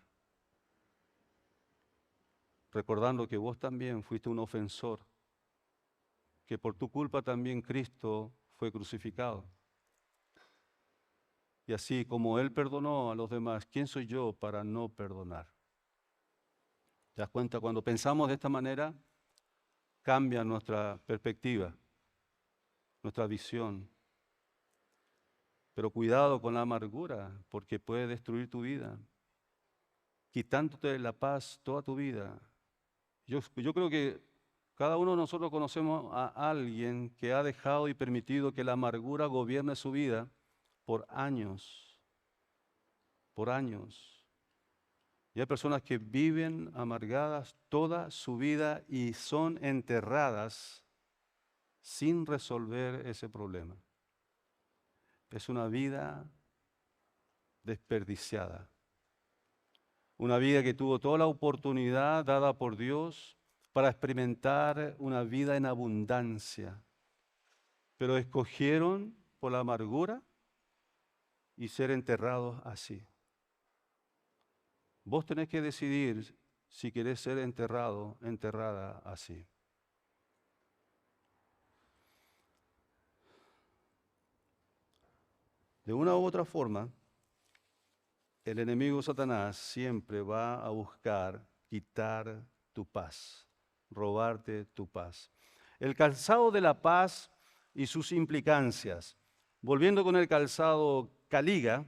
recordando que vos también fuiste un ofensor, que por tu culpa también Cristo fue crucificado. Y así como Él perdonó a los demás, ¿quién soy yo para no perdonar? ¿Te das cuenta? Cuando pensamos de esta manera, cambia nuestra perspectiva, nuestra visión. Pero cuidado con la amargura, porque puede destruir tu vida, quitándote la paz toda tu vida. Yo creo que cada uno de nosotros conocemos a alguien que ha dejado y permitido que la amargura gobierne su vida por años, por años. Y hay personas que viven amargadas toda su vida y son enterradas sin resolver ese problema. Es una vida desperdiciada. Una vida que tuvo toda la oportunidad dada por Dios para experimentar una vida en abundancia. Pero escogieron por la amargura y ser enterrados así. Vos tenés que decidir si querés ser enterrado, enterrada así. De una u otra forma, el enemigo Satanás siempre va a buscar quitar tu paz, robarte tu paz. El calzado de la paz y sus implicancias. Volviendo con el calzado caliga,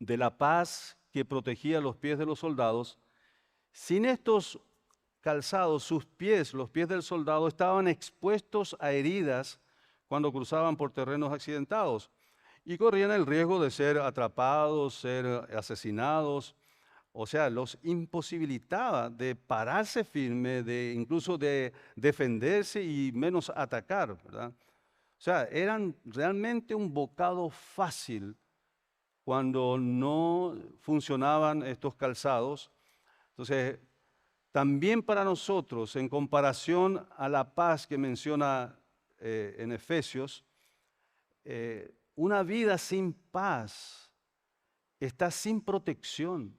de la paz que protegía los pies de los soldados, sin estos calzados, sus pies, los pies del soldado, estaban expuestos a heridas cuando cruzaban por terrenos accidentados y corrían el riesgo de ser atrapados, ser asesinados O sea, los imposibilitaba de pararse firme, de incluso de defenderse y menos atacar, ¿verdad? O sea, eran realmente un bocado fácil cuando no funcionaban estos calzados. Entonces, también para nosotros, en comparación a la paz que menciona en Efesios, una vida sin paz está sin protección,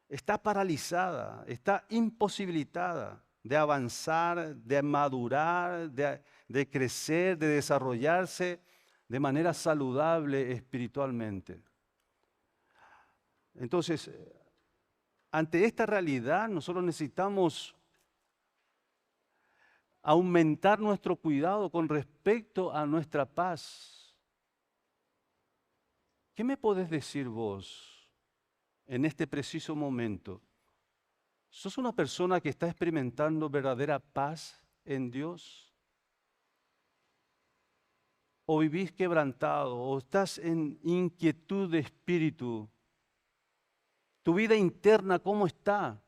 está paralizada, está imposibilitada de avanzar, de madurar, de crecer, de desarrollarse de manera saludable espiritualmente. Entonces, ante esta realidad, nosotros necesitamos aumentar nuestro cuidado con respecto a nuestra paz. ¿Qué me podés decir vos en este preciso momento? ¿Sos una persona que está experimentando verdadera paz en Dios? ¿O vivís quebrantado? ¿O estás en inquietud de espíritu? ¿Tu vida interna cómo está?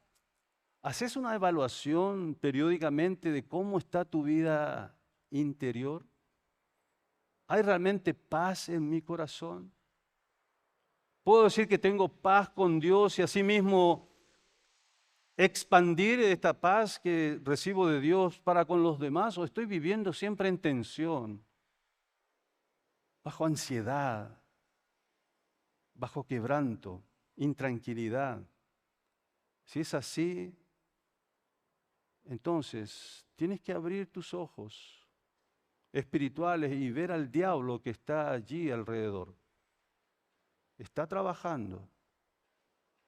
¿Haces una evaluación periódicamente de cómo está tu vida interior? ¿Hay realmente paz en mi corazón? ¿Puedo decir que tengo paz con Dios y asimismo expandir esta paz que recibo de Dios para con los demás? ¿O estoy viviendo siempre en tensión, bajo ansiedad, bajo quebranto, intranquilidad? Si es así, entonces tienes que abrir tus ojos espirituales y ver al diablo que está allí alrededor. Está trabajando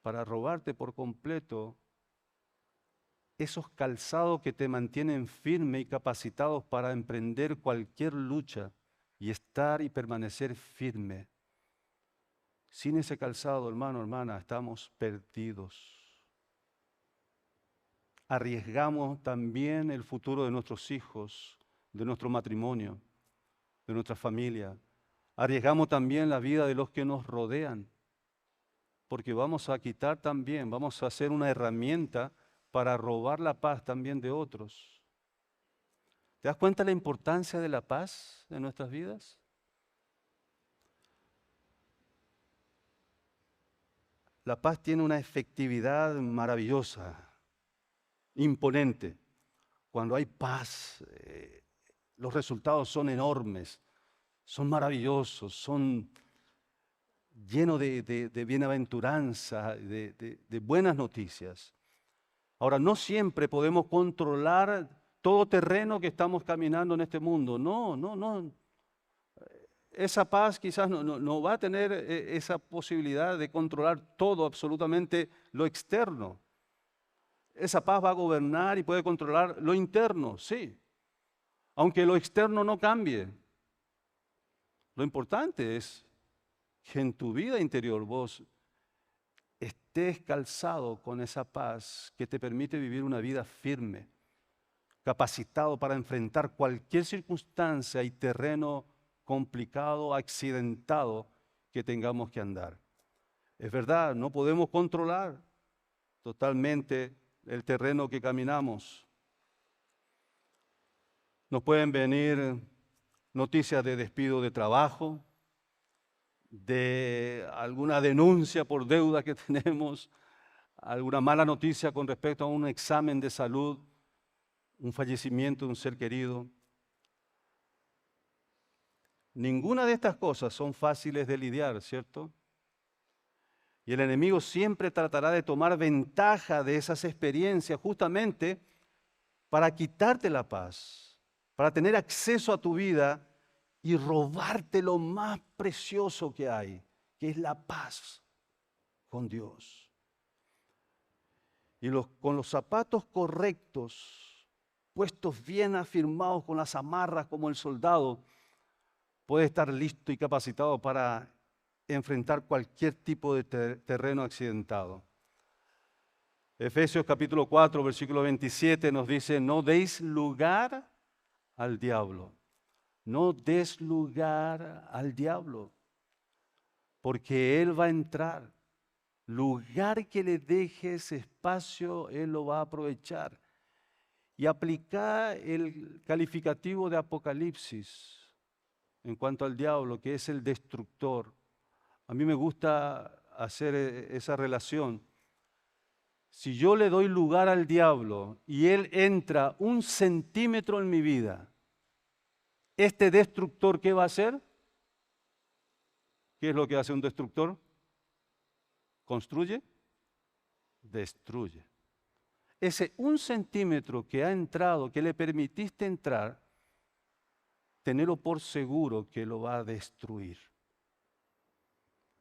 para robarte por completo esos calzados que te mantienen firme y capacitados para emprender cualquier lucha y estar y permanecer firme. Sin ese calzado, hermano, hermana, estamos perdidos. Arriesgamos también el futuro de nuestros hijos, de nuestro matrimonio, de nuestra familia. Arriesgamos también la vida de los que nos rodean, porque vamos a quitar también, vamos a hacer una herramienta para robar la paz también de otros. ¿Te das cuenta de la importancia de la paz en nuestras vidas? La paz tiene una efectividad maravillosa, imponente. Cuando hay paz, los resultados son enormes, son maravillosos, son llenos de bienaventuranza, de buenas noticias. Ahora, no siempre podemos controlar todo terreno que estamos caminando en este mundo. No. Esa paz quizás no va a tener esa posibilidad de controlar todo, absolutamente lo externo. Esa paz va a gobernar y puede controlar lo interno, sí. Aunque lo externo no cambie. Lo importante es que en tu vida interior vos estés calzado con esa paz que te permite vivir una vida firme, capacitado para enfrentar cualquier circunstancia y terreno complicado, accidentado que tengamos que andar. Es verdad, no podemos controlar totalmente el terreno que caminamos. Nos pueden venir noticias de despido de trabajo, de alguna denuncia por deuda que tenemos, alguna mala noticia con respecto a un examen de salud, un fallecimiento de un ser querido. Ninguna de estas cosas son fáciles de lidiar, ¿cierto? Y el enemigo siempre tratará de tomar ventaja de esas experiencias justamente para quitarte la paz, para tener acceso a tu vida y robarte lo más precioso que hay, que es la paz con Dios. Y con los zapatos correctos, puestos bien afirmados con las amarras como el soldado, puede estar listo y capacitado para enfrentar cualquier tipo de terreno accidentado. Efesios capítulo 4, versículo 27 nos dice, no deis lugar al diablo. No des lugar al diablo, porque él va a entrar Lugar que le dejes espacio, Él lo va a aprovechar. Y aplicar el calificativo de Apocalipsis en cuanto al diablo, que es el destructor. A mí me gusta hacer esa relación. Si yo le doy lugar al diablo y él entra 1 centímetro en mi vida, este destructor, ¿qué va a hacer? ¿Qué es lo que hace un destructor? ¿Construye? Destruye. Ese 1 centímetro que ha entrado, que le permitiste entrar, tenerlo por seguro que lo va a destruir.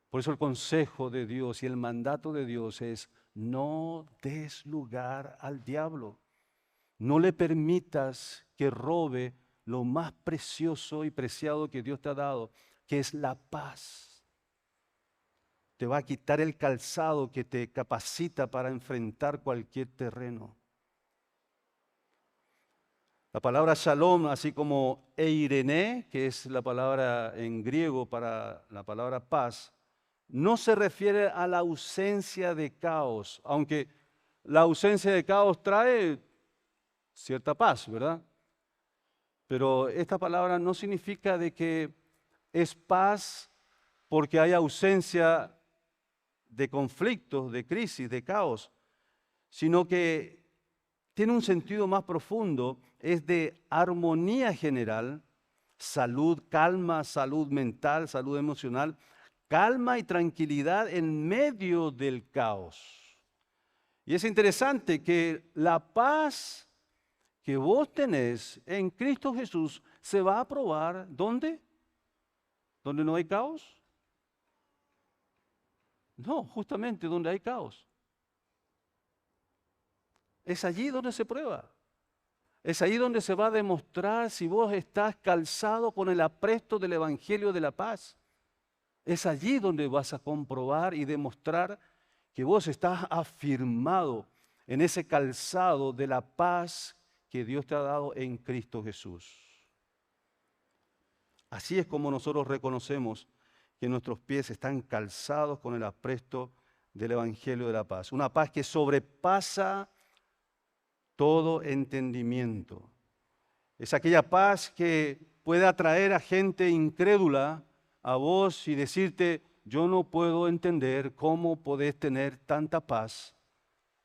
Por eso el consejo de Dios y el mandato de Dios es: no des lugar al diablo. No le permitas que robe lo más precioso y preciado que Dios te ha dado, que es la paz. Te va a quitar el calzado que te capacita para enfrentar cualquier terreno. La palabra shalom, así como eirene, que es la palabra en griego para la palabra paz, no se refiere a la ausencia de caos, aunque la ausencia de caos trae cierta paz, ¿verdad? Pero esta palabra no significa de que es paz porque hay ausencia de conflictos, de crisis, de caos, sino que tiene un sentido más profundo, es de armonía general, salud, calma, salud mental, salud emocional, calma y tranquilidad en medio del caos. Y es interesante que la paz que vos tenés en Cristo Jesús se va a probar, ¿dónde? ¿Donde no hay caos? No, justamente donde hay caos. Es allí donde se prueba. Es ahí donde se va a demostrar si vos estás calzado con el apresto del Evangelio de la paz. Es allí donde vas a comprobar y demostrar que vos estás afirmado en ese calzado de la paz que Dios te ha dado en Cristo Jesús. Así es como nosotros reconocemos que nuestros pies están calzados con el apresto del Evangelio de la paz. Una paz que sobrepasa todo entendimiento. Es aquella paz que puede atraer a gente incrédula a vos y decirte: yo no puedo entender cómo podés tener tanta paz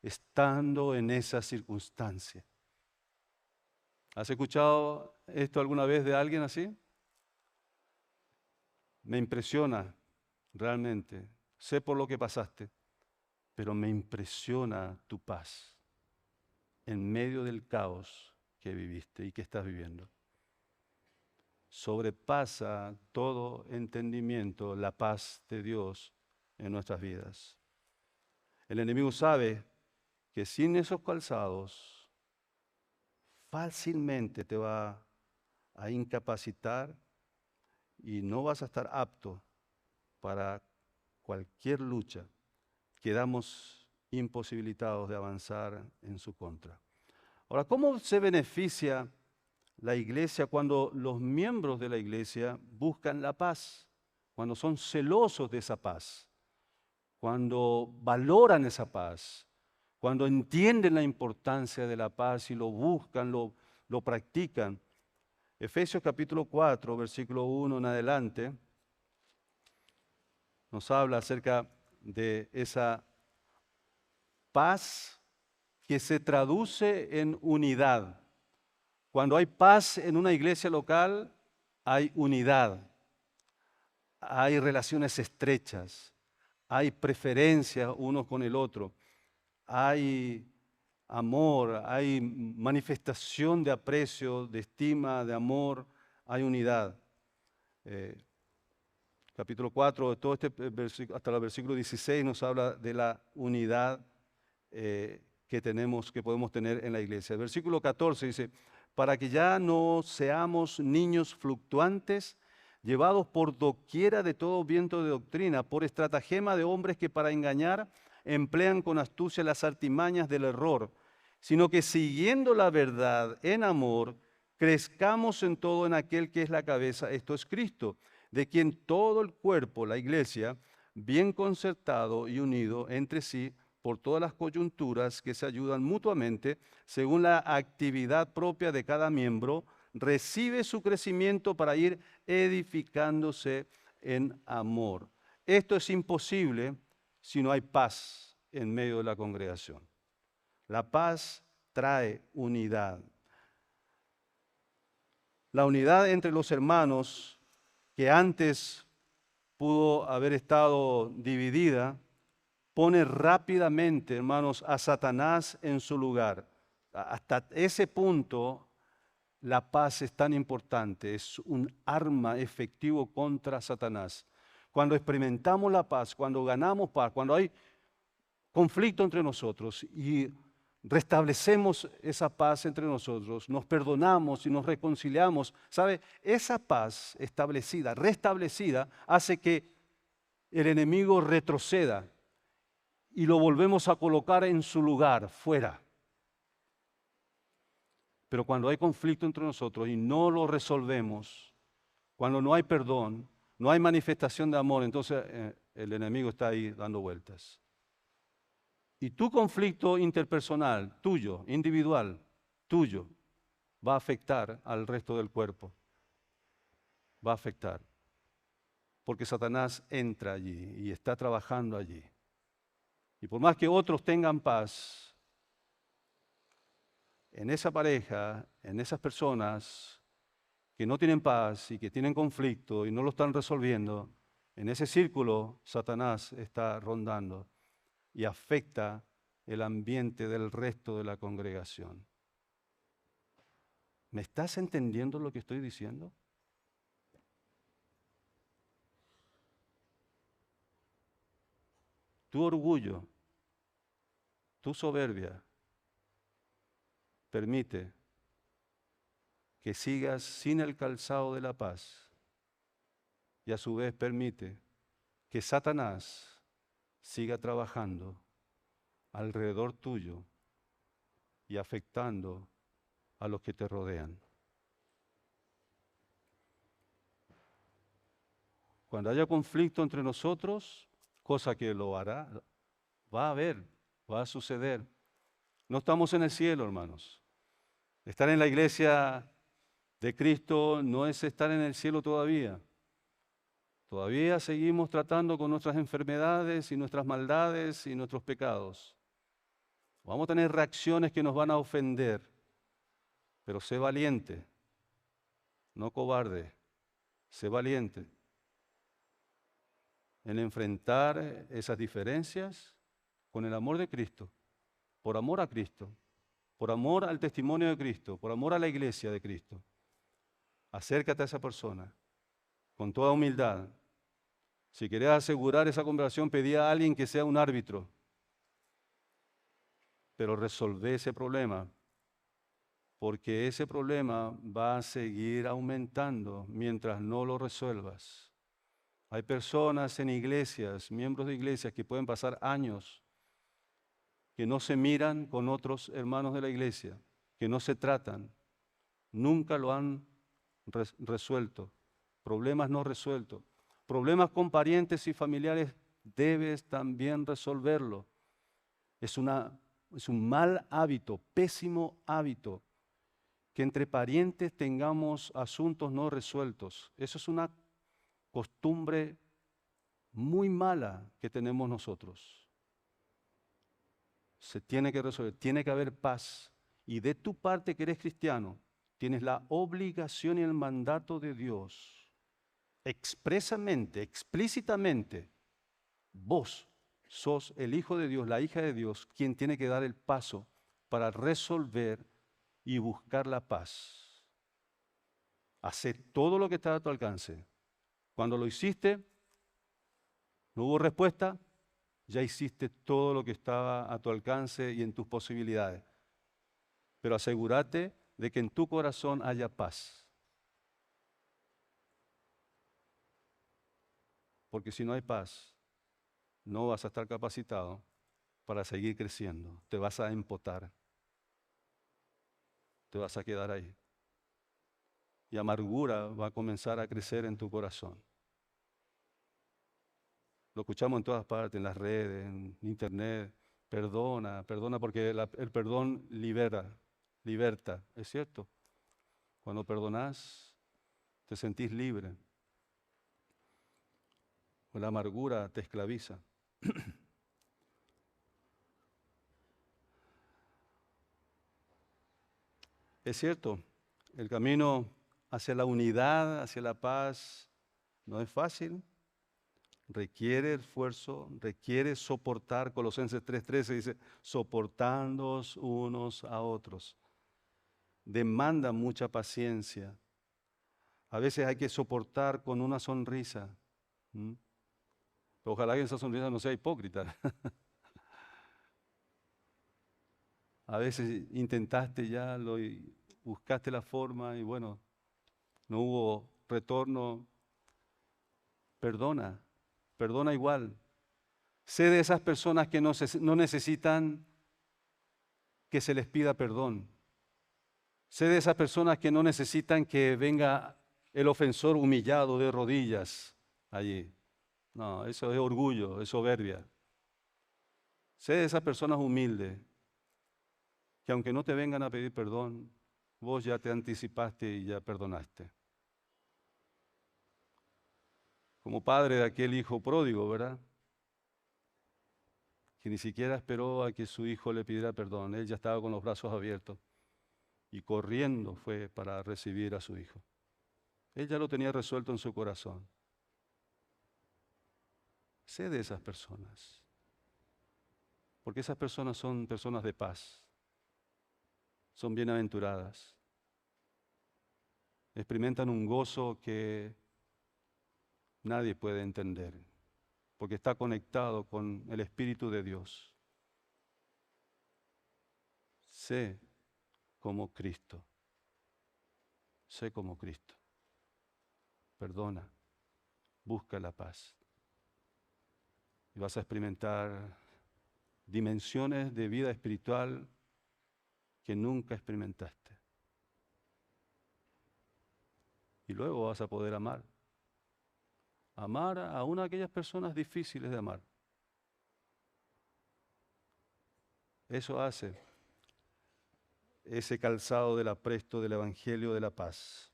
estando en esa circunstancia. ¿Has escuchado esto alguna vez de alguien así? Me impresiona realmente. Sé por lo que pasaste, pero me impresiona tu paz en medio del caos que viviste y que estás viviendo. Sobrepasa todo entendimiento la paz de Dios en nuestras vidas. El enemigo sabe que sin esos calzados fácilmente te va a incapacitar y no vas a estar apto para cualquier lucha. Quedamos imposibilitados de avanzar en su contra. Ahora, ¿cómo se beneficia la iglesia cuando los miembros de la iglesia buscan la paz? Cuando son celosos de esa paz, cuando valoran esa paz, cuando entienden la importancia de la paz y lo buscan, lo practican. Efesios capítulo 4, versículo 1 en adelante, nos habla acerca de esa paz que se traduce en unidad. Cuando hay paz en una iglesia local, hay unidad, hay relaciones estrechas, hay preferencias uno con el otro, hay amor, hay manifestación de aprecio, de estima, de amor, hay unidad. Capítulo 4, todo este versículo, hasta el versículo 16 nos habla de la unidad que podemos tener en la iglesia. El versículo 14 dice: para que ya no seamos niños fluctuantes, llevados por doquiera de todo viento de doctrina, por estratagema de hombres que para engañar emplean con astucia las artimañas del error, sino que siguiendo la verdad en amor, crezcamos en todo en aquel que es la cabeza, esto es Cristo, de quien todo el cuerpo, la iglesia, bien concertado y unido entre sí por todas las coyunturas que se ayudan mutuamente según la actividad propia de cada miembro, recibe su crecimiento para ir edificándose en amor. Esto es imposible si no hay paz en medio de la congregación. La paz trae unidad. La unidad entre los hermanos que antes pudo haber estado dividida, pone rápidamente, hermanos, a Satanás en su lugar. Hasta ese punto, la paz es tan importante, es un arma efectivo contra Satanás. Cuando experimentamos la paz, cuando ganamos paz, cuando hay conflicto entre nosotros y restablecemos esa paz entre nosotros, nos perdonamos y nos reconciliamos, ¿sabe? Esa paz establecida, restablecida, hace que el enemigo retroceda y lo volvemos a colocar en su lugar, fuera. Pero cuando hay conflicto entre nosotros y no lo resolvemos, cuando no hay perdón, no hay manifestación de amor, entonces el enemigo está ahí dando vueltas. Y tu conflicto interpersonal, tuyo, individual, tuyo, va a afectar al resto del cuerpo. Va a afectar. Porque Satanás entra allí y está trabajando allí. Y por más que otros tengan paz, en esa pareja, en esas personas que no tienen paz y que tienen conflicto y no lo están resolviendo, en ese círculo Satanás está rondando y afecta el ambiente del resto de la congregación. ¿Me estás entendiendo lo que estoy diciendo? Tu orgullo, tu soberbia, permite que sigas sin el calzado de la paz y a su vez permite que Satanás siga trabajando alrededor tuyo y afectando a los que te rodean. Cuando haya conflicto entre nosotros, cosa que lo hará, va a haber, va a suceder. No estamos en el cielo, hermanos. Estar en la iglesia de Cristo no es estar en el cielo todavía. Todavía seguimos tratando con nuestras enfermedades y nuestras maldades y nuestros pecados. Vamos a tener reacciones que nos van a ofender, pero sé valiente, no cobarde, sé valiente en enfrentar esas diferencias con el amor de Cristo, por amor a Cristo, por amor al testimonio de Cristo, por amor a la iglesia de Cristo. Acércate a esa persona con toda humildad. Si querés asegurar esa conversación, pedí a alguien que sea un árbitro, pero resolvé ese problema, porque ese problema va a seguir aumentando mientras no lo resuelvas. Hay personas en iglesias, miembros de iglesias, que pueden pasar años que no se miran con otros hermanos de la iglesia, que no se tratan, nunca lo han resuelto, problemas no resueltos, problemas con parientes y familiares, debes también resolverlo. Es un mal hábito, pésimo hábito, que entre parientes tengamos asuntos no resueltos. Eso es una costumbre muy mala que tenemos nosotros. Se tiene que resolver, tiene que haber paz. Y de tu parte que eres cristiano, tienes la obligación y el mandato de Dios, expresamente, explícitamente, vos sos el Hijo de Dios, la hija de Dios, quien tiene que dar el paso para resolver y buscar la paz. Hacé todo lo que está a tu alcance. Cuando lo hiciste, no hubo respuesta, ya hiciste todo lo que estaba a tu alcance y en tus posibilidades. Pero asegúrate de que en tu corazón haya paz. Porque si no hay paz, no vas a estar capacitado para seguir creciendo. Te vas a empotar. Te vas a quedar ahí. Y amargura va a comenzar a crecer en tu corazón. Lo escuchamos en todas partes, en las redes, en internet. Perdona, perdona porque el perdón liberta, ¿es cierto? Cuando perdonás, te sentís libre. La amargura te esclaviza. Es cierto, el camino hacia la unidad, hacia la paz, no es fácil. Requiere esfuerzo, requiere soportar. Colosenses 3:13 dice, soportándoos unos a otros. Demanda mucha paciencia. A veces hay que soportar con una sonrisa. Pero ojalá que esa sonrisa no sea hipócrita. A veces intentaste ya, buscaste la forma y bueno, no hubo retorno. Perdona, perdona igual. Sé de esas personas que no necesitan que se les pida perdón. Sé de esas personas que no necesitan que venga el ofensor humillado de rodillas allí. No, eso es orgullo, es soberbia. Sé de esas personas humildes que aunque no te vengan a pedir perdón, vos ya te anticipaste y ya perdonaste. Como padre de aquel hijo pródigo, ¿verdad? Que ni siquiera esperó a que su hijo le pidiera perdón. Él ya estaba con los brazos abiertos y corriendo fue para recibir a su hijo. Él ya lo tenía resuelto en su corazón. Sé de esas personas, porque esas personas son personas de paz, son bienaventuradas, experimentan un gozo que nadie puede entender, porque está conectado con el Espíritu de Dios. Sé como Cristo, sé como Cristo. Perdona, busca la paz. Y vas a experimentar dimensiones de vida espiritual que nunca experimentaste. Y luego vas a poder amar. Amar a una de aquellas personas difíciles de amar. Eso hace ese calzado del apresto del Evangelio de la paz.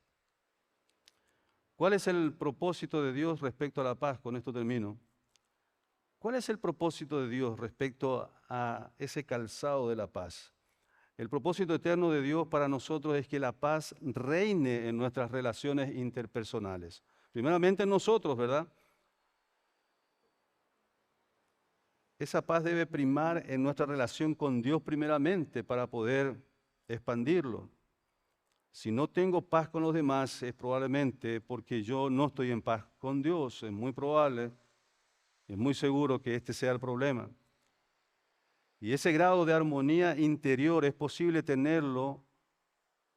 ¿Cuál es el propósito de Dios respecto a la paz? Con esto termino. ¿Cuál es el propósito de Dios respecto a ese calzado de la paz? El propósito eterno de Dios para nosotros es que la paz reine en nuestras relaciones interpersonales. Primeramente en nosotros, ¿verdad? Esa paz debe primar en nuestra relación con Dios primeramente para poder expandirlo. Si no tengo paz con los demás es probablemente porque yo no estoy en paz con Dios. Es muy probable, es muy seguro que este sea el problema. Y ese grado de armonía interior es posible tenerlo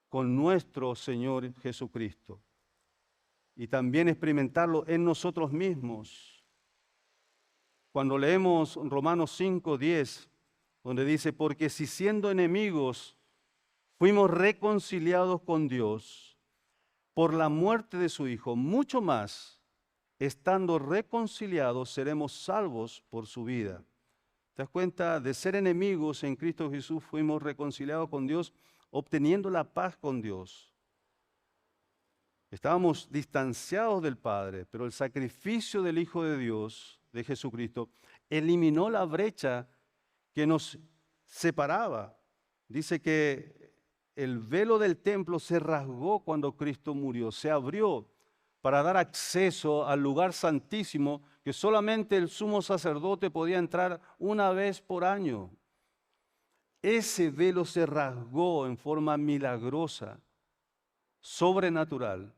con nuestro Señor Jesucristo. Y también experimentarlo en nosotros mismos. Cuando leemos Romanos 5:10, donde dice, porque si siendo enemigos fuimos reconciliados con Dios por la muerte de su Hijo, mucho más, estando reconciliados, seremos salvos por su vida. ¿Te das cuenta? De ser enemigos en Cristo Jesús fuimos reconciliados con Dios, obteniendo la paz con Dios. Estábamos distanciados del Padre, pero el sacrificio del Hijo de Dios, de Jesucristo, eliminó la brecha que nos separaba. Dice que el velo del templo se rasgó cuando Cristo murió, se abrió para dar acceso al lugar santísimo que solamente el sumo sacerdote podía entrar una vez por año. Ese velo se rasgó en forma milagrosa, sobrenatural,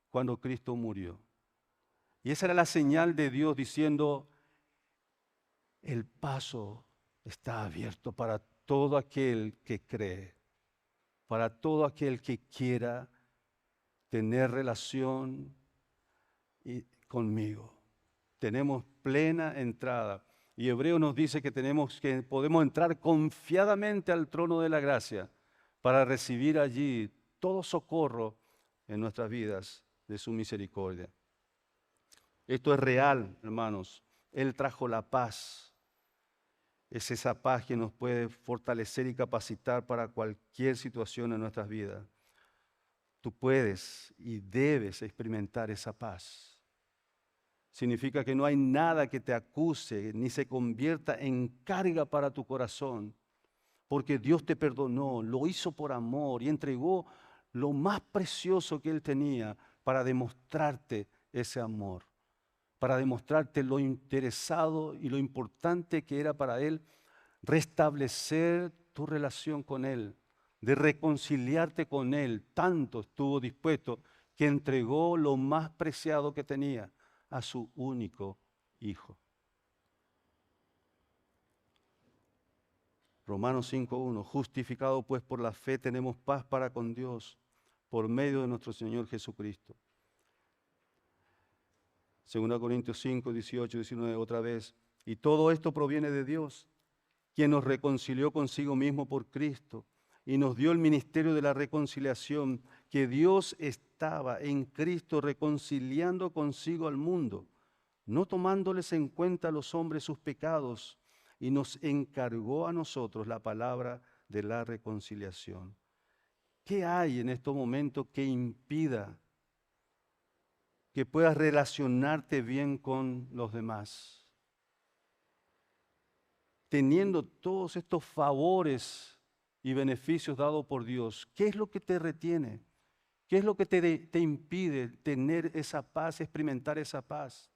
cuando Cristo murió. Y esa era la señal de Dios diciendo, el paso está abierto para todo aquel que cree, para todo aquel que quiera tener relación conmigo. Tenemos plena entrada. Y Hebreo nos dice que podemos entrar confiadamente al trono de la gracia para recibir allí todo socorro en nuestras vidas de su misericordia. Esto es real, hermanos. Él trajo la paz. Es esa paz que nos puede fortalecer y capacitar para cualquier situación en nuestras vidas. Tú puedes y debes experimentar esa paz. Significa que no hay nada que te acuse ni se convierta en carga para tu corazón, porque Dios te perdonó, lo hizo por amor y entregó lo más precioso que Él tenía para demostrarte ese amor, para demostrarte lo interesado y lo importante que era para Él restablecer tu relación con Él, de reconciliarte con Él. Tanto estuvo dispuesto que entregó lo más preciado que tenía, a su único Hijo. Romanos 5:1, justificado pues por la fe tenemos paz para con Dios por medio de nuestro Señor Jesucristo. 2 Corintios 5, 18, 19, otra vez. Y todo esto proviene de Dios, quien nos reconcilió consigo mismo por Cristo y nos dio el ministerio de la reconciliación, que Dios estaba en Cristo reconciliando consigo al mundo, no tomándoles en cuenta a los hombres sus pecados, y nos encargó a nosotros la palabra de la reconciliación. ¿Qué hay en estos momentos que impida que puedas relacionarte bien con los demás? Teniendo todos estos favores y beneficios dados por Dios, ¿qué es lo que te retiene? ¿Qué es lo que te impide tener esa paz, experimentar esa paz?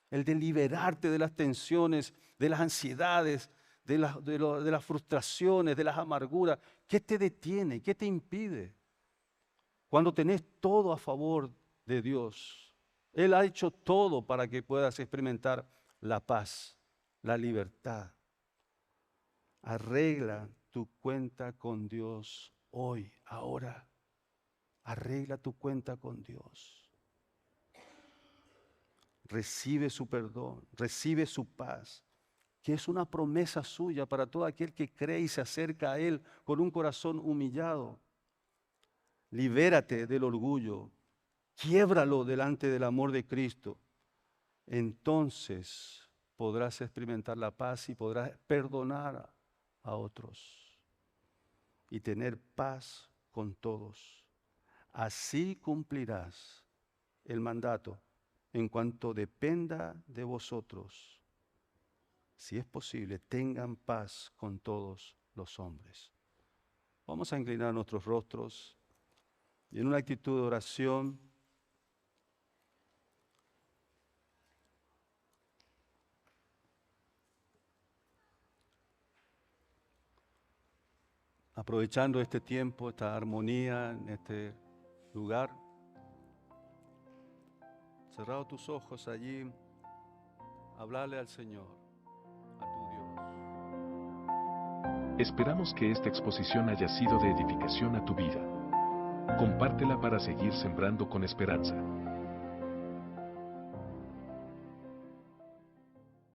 El de liberarte de las tensiones, de las ansiedades, de las frustraciones, de las amarguras. ¿Qué te detiene? ¿Qué te impide? Cuando tenés todo a favor de Dios, Él ha hecho todo para que puedas experimentar la paz, la libertad. Arregla tu cuenta con Dios hoy, ahora. Arregla tu cuenta con Dios. Recibe su perdón, recibe su paz, que es una promesa suya para todo aquel que cree y se acerca a Él con un corazón humillado. Libérate del orgullo, quiébralo delante del amor de Cristo. Entonces podrás experimentar la paz y podrás perdonar a otros y tener paz con todos. Así cumplirás el mandato en cuanto dependa de vosotros. Si es posible, tengan paz con todos los hombres. Vamos a inclinar nuestros rostros y en una actitud de oración aprovechando este tiempo, esta armonía en este lugar. Cerrado tus ojos allí, hablarle al Señor, a tu Dios. Esperamos que esta exposición haya sido de edificación a tu vida. Compártela para seguir sembrando con esperanza.